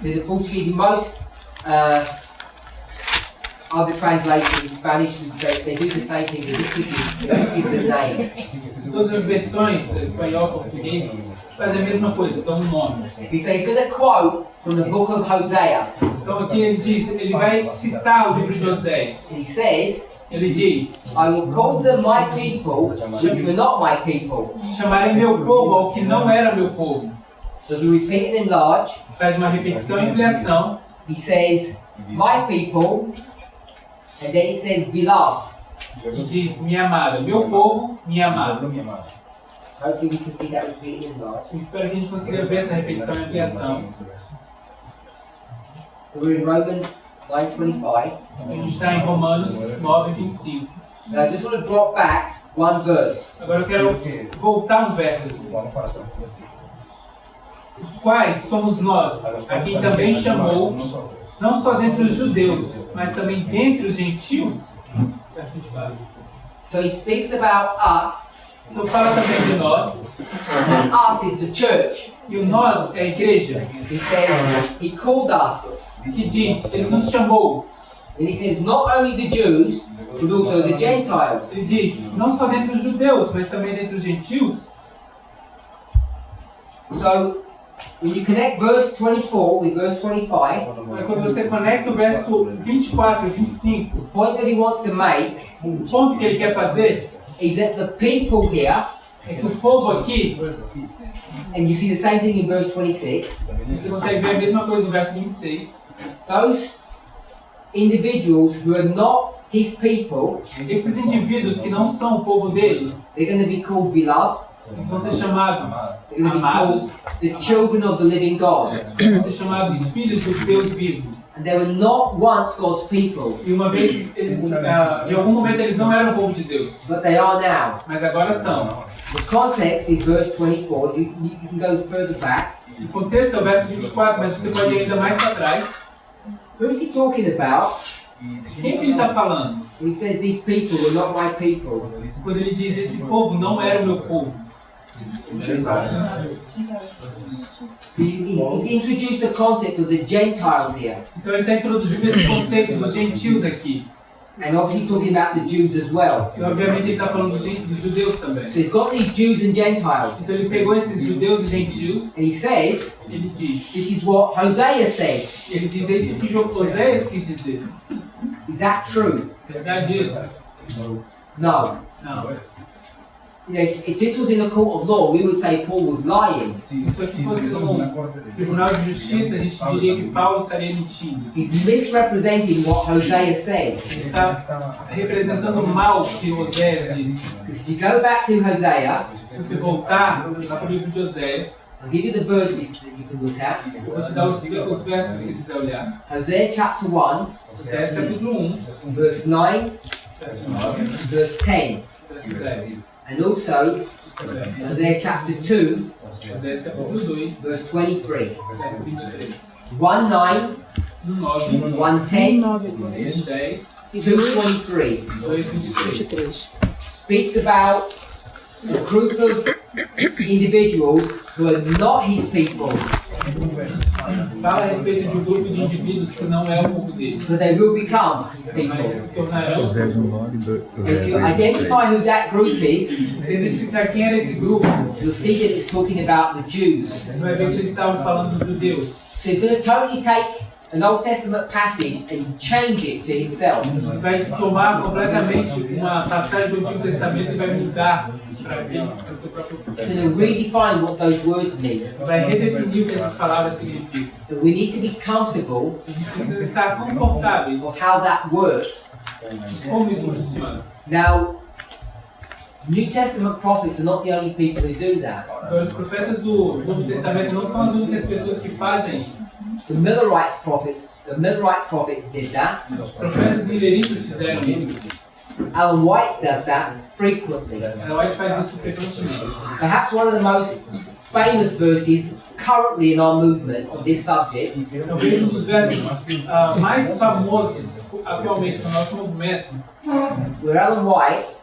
In the Portuguese, most other translations, Spanish, they do the same thing. They just give the name. Todas as versões, espanhol e português, fazem a mesma coisa, dão um nome. He says he's going to quote from the book of Hosea. Então aqui ele diz, ele vai citar o livro de Oséias. He says, Ele diz, I will call them my people, which were not my people. chamarei meu povo ao que não era meu povo. So we repeat and enlarge. Faz uma repetição e ampliação. He says, my people, and then it says beloved. E diz, minha amada, meu povo, minha amada. Hopefully we can see that repeat and enlarge. Espero que a gente consiga ver essa repetição e ampliação. So we're in Romans 9:25. A gente está em Romanos 9, 25. Now I just want to drop back one verse. Agora eu quero voltar um verso. Os quais somos nós, a quem também chamou, não só dentre os judeus, mas também dentre os gentios. Verso 24. So he speaks about us, Então fala também de nós, and us is the church. e o nós é a igreja, He says he called us, que diz, ele nos chamou. and he says not only the Jews, but also the Gentiles. Ele diz, não só dentre os judeus, mas também dentre os gentios. So when you connect verse 24 with verse 25, Mas quando você conecta o verso 24 e 25, the point that he wants to make o ponto que ele quer fazer is that the people here, é que o povo aqui, and you see the same thing in verse 26, você consegue ver a mesma coisa no verso 26, those individuals who are not his people, esses indivíduos que não são o povo dele, they're going to be called beloved, eles vão ser chamados they're going to be amados, called the children of the living God. vão ser chamados filhos do Deus vivo. And they were not once God's people, E uma vez, eles, em algum momento eles não eram o povo de Deus, but they are now. mas agora são. The context is verse 24. You can go further back. O contexto é o verso 24, mas você pode ir ainda mais para trás. Who is he talking about Quem que ele está falando? when he says these people were not my people? Quando ele diz, esse povo não era o meu povo. So he's introduced the concept of the Gentiles here. Então ele está introduzindo esse conceito dos gentios aqui. And obviously he's talking about the Jews as well. E obviamente ele está falando dos judeus também. So he's got these Jews and Gentiles. Então ele pegou esses judeus e gentios, And he says, ele diz, this is what Hosea said. ele diz, é isso que Oséias quis dizer. Is that true? Verdade isso? No. Não. You know, if this was in a court of law, we would say Paul was lying. Se isso aqui fosse num tribunal de justiça, a gente diria que Paulo estaria mentindo. He's misrepresenting what Hosea said. Ele está representando mal o que Oséias disse. Because if you go back to Hosea, Se você voltar lá para o livro de Oséias, I'll give you the verses that you can look at. eu vou te dar os versos que você quiser olhar. Hosea chapter 1, Oséias capítulo 1, verse 9, verso 9, verse 10. verso 10. And also Hosea chapter 2, Oséias capítulo 2, verse 23. verso 23. 1 9, No 9, 1 10, 1, 10, 2 23. 2, 23. 23. Speaks about a group of individuals who are not his people. fala a respeito de um grupo de indivíduos que não é o povo dele. But they will become his Mas people. se tornarão. José de um lado e do If you identify who that group is, Se você identificar quem era esse grupo, you'll see that it's talking about the Jews. você vai ver que eles estavam falando dos judeus. So he's going to totally take an Old Testament passage and change it to himself. Vai tomar completamente uma passagem do Antigo Testamento e vai mudar para o seu próprio povo. He's going to redefine what those words mean. Vai redefinir o que essas palavras significam. So we need to be comfortable A gente precisa estar confortáveis of how that works. como isso funciona. Now, New Testament prophets are not the only people who do that. Então, os profetas do Novo Testamento não são as únicas pessoas que fazem isso. The Millerite prophets did that. Os profetas mileristas fizeram isso. Alan White does that frequently. Ela White faz isso frequentemente. Perhaps one of the most famous verses currently in our movement on this subject Talvez um dos versos mais famosos atualmente no nosso movimento, where Alan White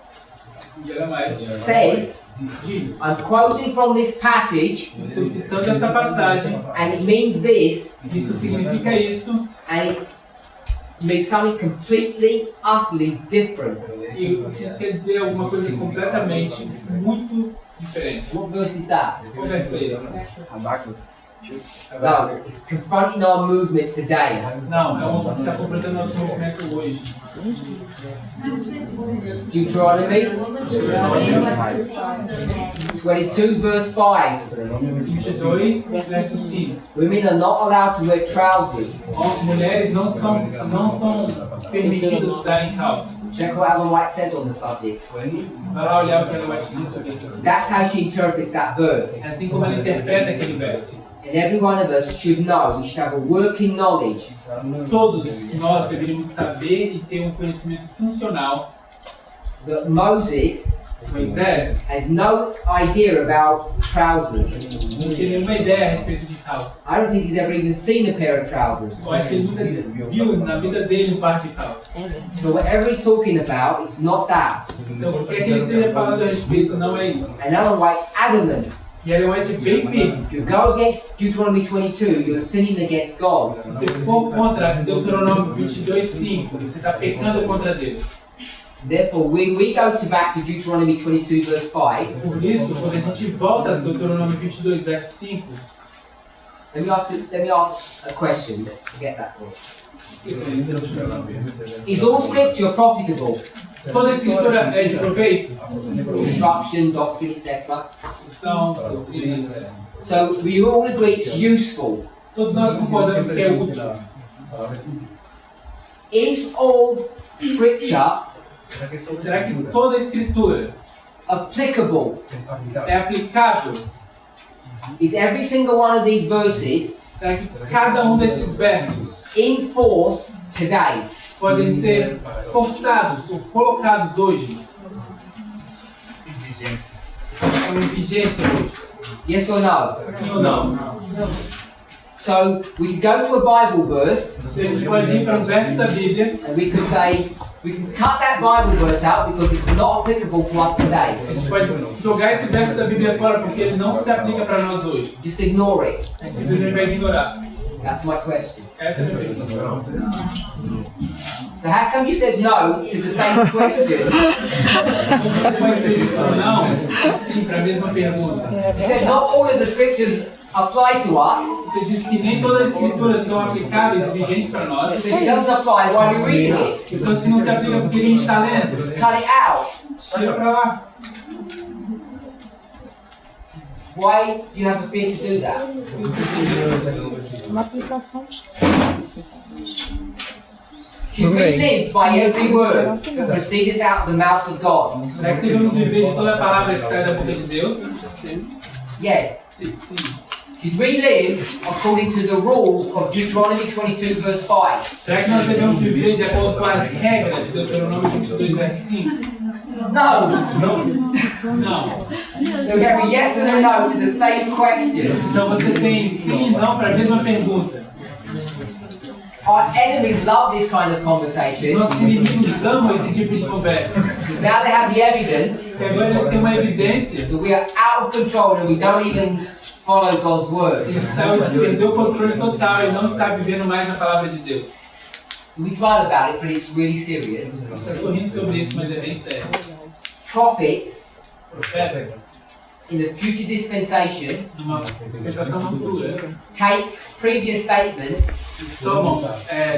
de Ellen White, says, diz: I'm quoting from this passage estou citando essa passagem, and it means this, isso significa isso, and it means something completely, utterly different. e o que isso quer dizer é alguma coisa completamente muito diferente. What verse is that? Qual vai ser isso? No, it's confronting our movement today. Não, é um que está completando nosso movimento hoje. Deuteronomy 22 verse 5. 22, verso 5. Women are not allowed to wear trousers. As mulheres não são permitidas usarem calças. Check what Alan White says on the subject. Vai lá olhar o que ela White diz sobre isso. That's how she interprets that verse. É assim como ela interpreta aquele verso. And every one of us should know, we should have a working knowledge Todos nós deveríamos saber e ter um conhecimento funcional. that Moses Moisés has no idea about trousers. não tinha nenhuma ideia a respeito de calças. I don't think he's ever even seen a pair of trousers. Eu acho que ele nunca viu na vida dele um par de calças. So whatever he's talking about, it's not that. Então, o que é que ele esteja falando a respeito não é isso. And Alan White's adamant. E Ellen White é bem firme. If you go against Deuteronomy 22, you're sinning against God. Se você for contra Deuteronômio 22:5, você está pecando contra Deus. Therefore, when we go back to Deuteronomy 22 verse 5, Por isso, quando a gente volta a Deuteronômio 22, verso 5, let me ask a question to get that point. esqueça isso. Is all scripture profitable? Toda a escritura é de proveito? Instruction, doctrine, etc. Instrução, doutrina, etc. So we all agree it's useful. Todos nós concordamos que é útil. Is all scripture Será que toda a escritura applicable? é aplicável? Is every single one of these verses Será que cada um desses versos in force today? podem ser forçados ou colocados hoje? Estão em vigência hoje? Yes or no? Sim ou não? So we can go to a Bible verse A gente pode ir para um verso da Bíblia and we can say, we can cut that Bible verse out because it's not applicable to us today. A gente pode jogar esse verso da Bíblia fora porque ele não se aplica para nós hoje. Just ignore it. A gente simplesmente vai ignorar. That's my question. Essa é a pergunta. So how come you said no to the same question? Você pode ter dito não, sim, para a mesma pergunta. You said not all of the scriptures apply to us. Você disse que nem todas as escrituras são aplicáveis e vigentes para nós. So if it doesn't apply, why are we reading it? Então, se não se aplica, por que a gente está lendo? Just cut it out. Tira para lá. Why do you have a fear to do that? Uma aplicação de Should we live by every word that proceeded out of the mouth of God? Será que devemos viver de toda a palavra que sai da boca de Deus? Yes. Sim. Should we live according to the rules of Deuteronomy 22 verse 5? Será que nós devemos viver de acordo com a regra de Deuteronômio 22, verso 5? No. Não. So we have a yes and a no to the same question. Então você tem sim e não para a mesma pergunta. Our enemies love this kind of conversation Nossos inimigos amam esse tipo de conversa. because now they have the evidence E agora eles têm uma evidência that we are out of control and we don't even follow God's word. Ele perdeu o controle total e não está vivendo mais na palavra de Deus. We smile about it, but it's really serious. Você está sorrindo sobre isso, mas é bem sério. Prophets, Profetas, in the future dispensation, numa dispensação futura, take previous statements tomam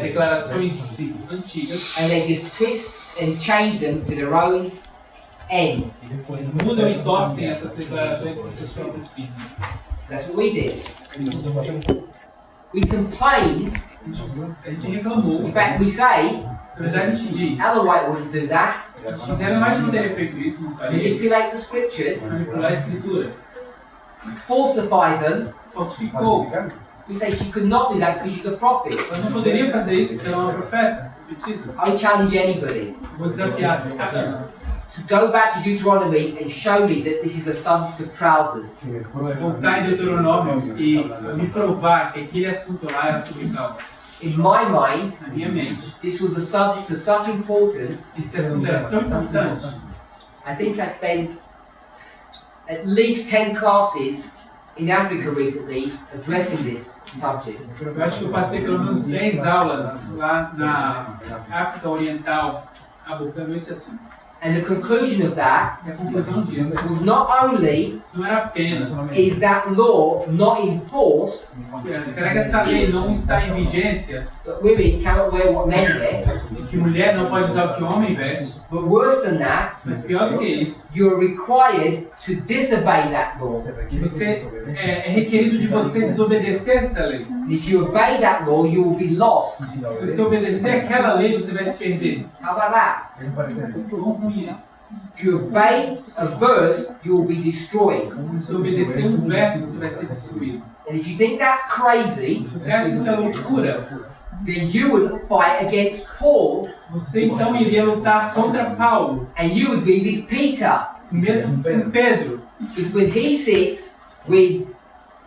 declarações antigas, and they just twist and change them to their own end. eles mudam e torcem essas declarações para os seus próprios fins. That's what we did. We complain. A gente reclamou. In fact, we say, Na verdade, a gente diz. Ellen White wouldn't do that. Ellen White não teria feito isso, não faria. Manipulate the scriptures, Manipular a escritura. falsify them. Falsificou. We say she could not do that because she's a prophet. Ela não poderia fazer isso porque ela é uma profeta. I challenge anybody Vou desafiar cada um. to go back to Deuteronomy and show me that this is a subject of trousers. Voltar em Deuteronômio e me provar que aquele assunto lá era sobre calças. In my mind, Na minha mente, this was a subject of such importance. esse assunto era tão importante. I think I spent at least 10 classes in Africa recently addressing this subject. Eu acho que eu passei pelo menos 10 aulas lá na África Oriental abordando esse assunto. And the conclusion of that E a conclusão disso was not only não era apenas is that law not in force, será que essa lei não está em vigência, that women cannot wear what men wear, que mulher não pode usar o que o homem veste, but worse than that, mas pior do que isso, you are required to disobey that law. que você é requerido de você desobedecer essa lei. And if you obey that law, you will be lost. Se você obedecer aquela lei, você vai se perder. How about that? Quão ruim é isso? If you obey a verse, you will be destroyed. Se obedecer um verso, você vai ser destruído. And if you think that's crazy, Se você acha que isso é loucura, then you would fight against Paul, você então iria lutar contra Paulo, and you would be with Peter. mesmo com Pedro. Because when he sits with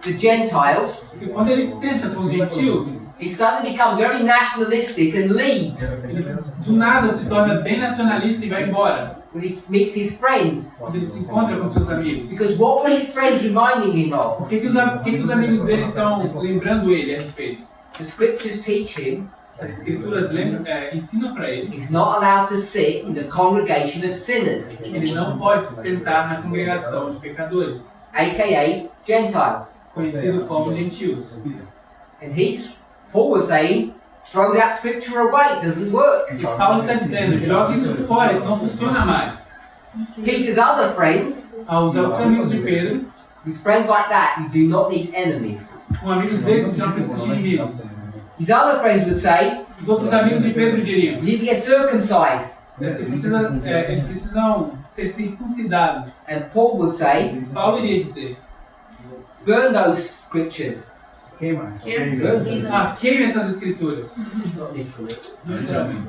the Gentiles, Porque quando ele senta com os gentios, he suddenly becomes very nationalistic and leaves. ele do nada se torna bem nacionalista e vai embora. When he meets his friends. Quando ele se encontra com seus amigos. Because what were his friends reminding him of? O que os amigos dele estão lembrando ele a respeito? The scriptures teach him As escrituras ensinam para ele he's not allowed to sit in the congregation of sinners, que ele não pode se sentar na congregação de pecadores, aka Gentiles. conhecido como gentios. And Paul was saying, throw that scripture away, it doesn't work. E Paulo está dizendo, jogue isso fora, isso não funciona mais. Peter's other friends, Aos outros amigos de Pedro, with friends like that, you do not need enemies. com amigos desses, você não precisa de inimigos. His other friends would say, Os outros amigos de Pedro diriam, you need to get circumcised. eles precisam ser circuncidados. And Paul would say, Paulo iria dizer, burn those scriptures. queime essas escrituras. Not literally. Não literalmente.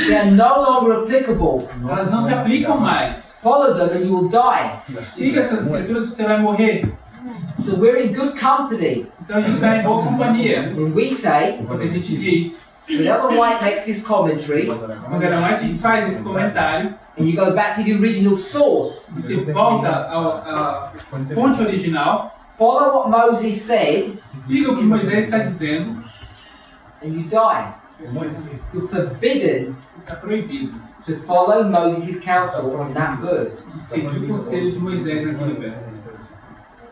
They are no longer applicable. Elas não se aplicam mais. Follow them and you will die. Siga essas escrituras, você vai morrer. So we're in good company Então a gente está em boa companhia. when we say, Quando a gente diz, when Ellen White makes this commentary, quando a gente faz esse comentário, and you go back to the original source, você volta à fonte original, follow what Moses said, siga o que Moisés está dizendo, and you die. você morre. You're forbidden Está proibido to follow Moses' counsel on that verse. de seguir o conselho de Moisés naquele verso.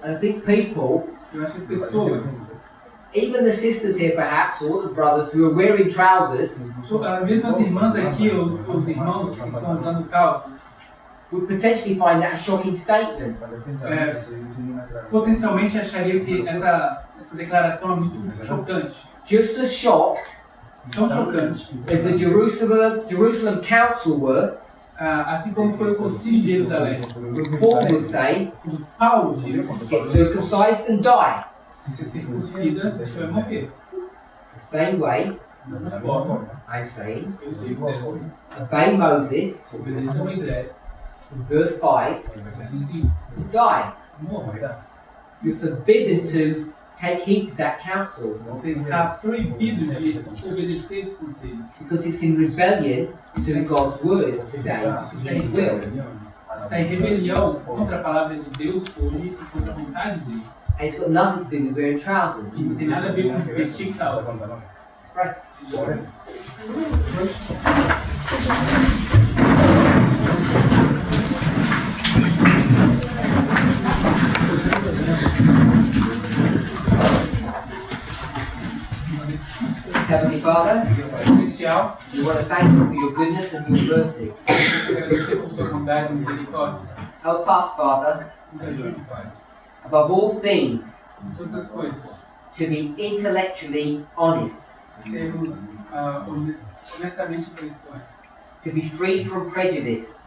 And I think people, Eu acho que as pessoas, even the sisters here perhaps, or the brothers who are wearing trousers, mesmo as irmãs aqui, ou os irmãos que estão usando calças, would potentially find that a shocking statement. potencialmente achariam que essa declaração é muito chocante. Just as shocked Tão chocante, as the Jerusalem Council were, assim como foi o concílio de Jerusalém. Paul would say, Quando Paulo disse, get circumcised and die. se você circuncida, você vai morrer. The same way, Da mesma forma, I'm saying, eu estou dizendo, obey Moses, obedeça a Moisés, in verse 5, verso 5, and die. morra. You're forbidden to take heed to that counsel Você está proibido de obedecer esse conselho. because it's in rebellion to God's word today, His will. Está em rebelião contra a palavra de Deus hoje e contra a vontade dele. And it's got nothing to do with wearing trousers. E não tem nada a ver com vestir calças. Right. Heavenly Father, Pai Celestial, we want to thank you for your goodness and your mercy. agradecer por sua bondade e misericórdia. Help us, Father, Nos ajude, Pai. above all things, Todas as coisas. to be intellectually honest, Sermos honestamente intelectuais. to be free from prejudice,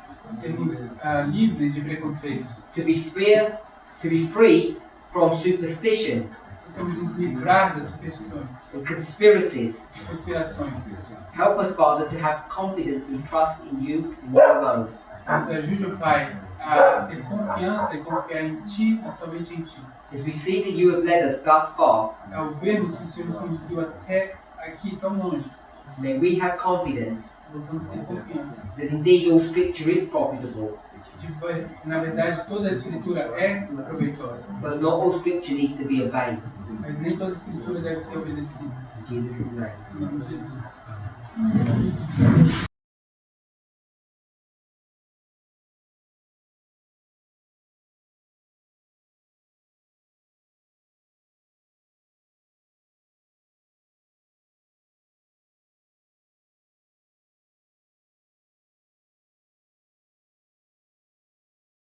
Sermos livres de preconceitos. to be free from superstition Precisamos nos livrar das superstições, and conspiracies. conspirações. Help us, Father, to have confidence and trust in you and you alone. Nos ajude, Pai, a ter confiança e confiar em Ti e somente em Ti. As we see that you have led us thus far, Ao vermos que o Senhor nos conduziu até aqui tão longe, may we have confidence possamos ter confiança. that indeed all Scripture is profitable, Na verdade, toda a Escritura é proveitosa, but not all Scripture needs to be obeyed. mas nem toda a Escritura deve ser obedecida. In Jesus' name. Em nome de Jesus.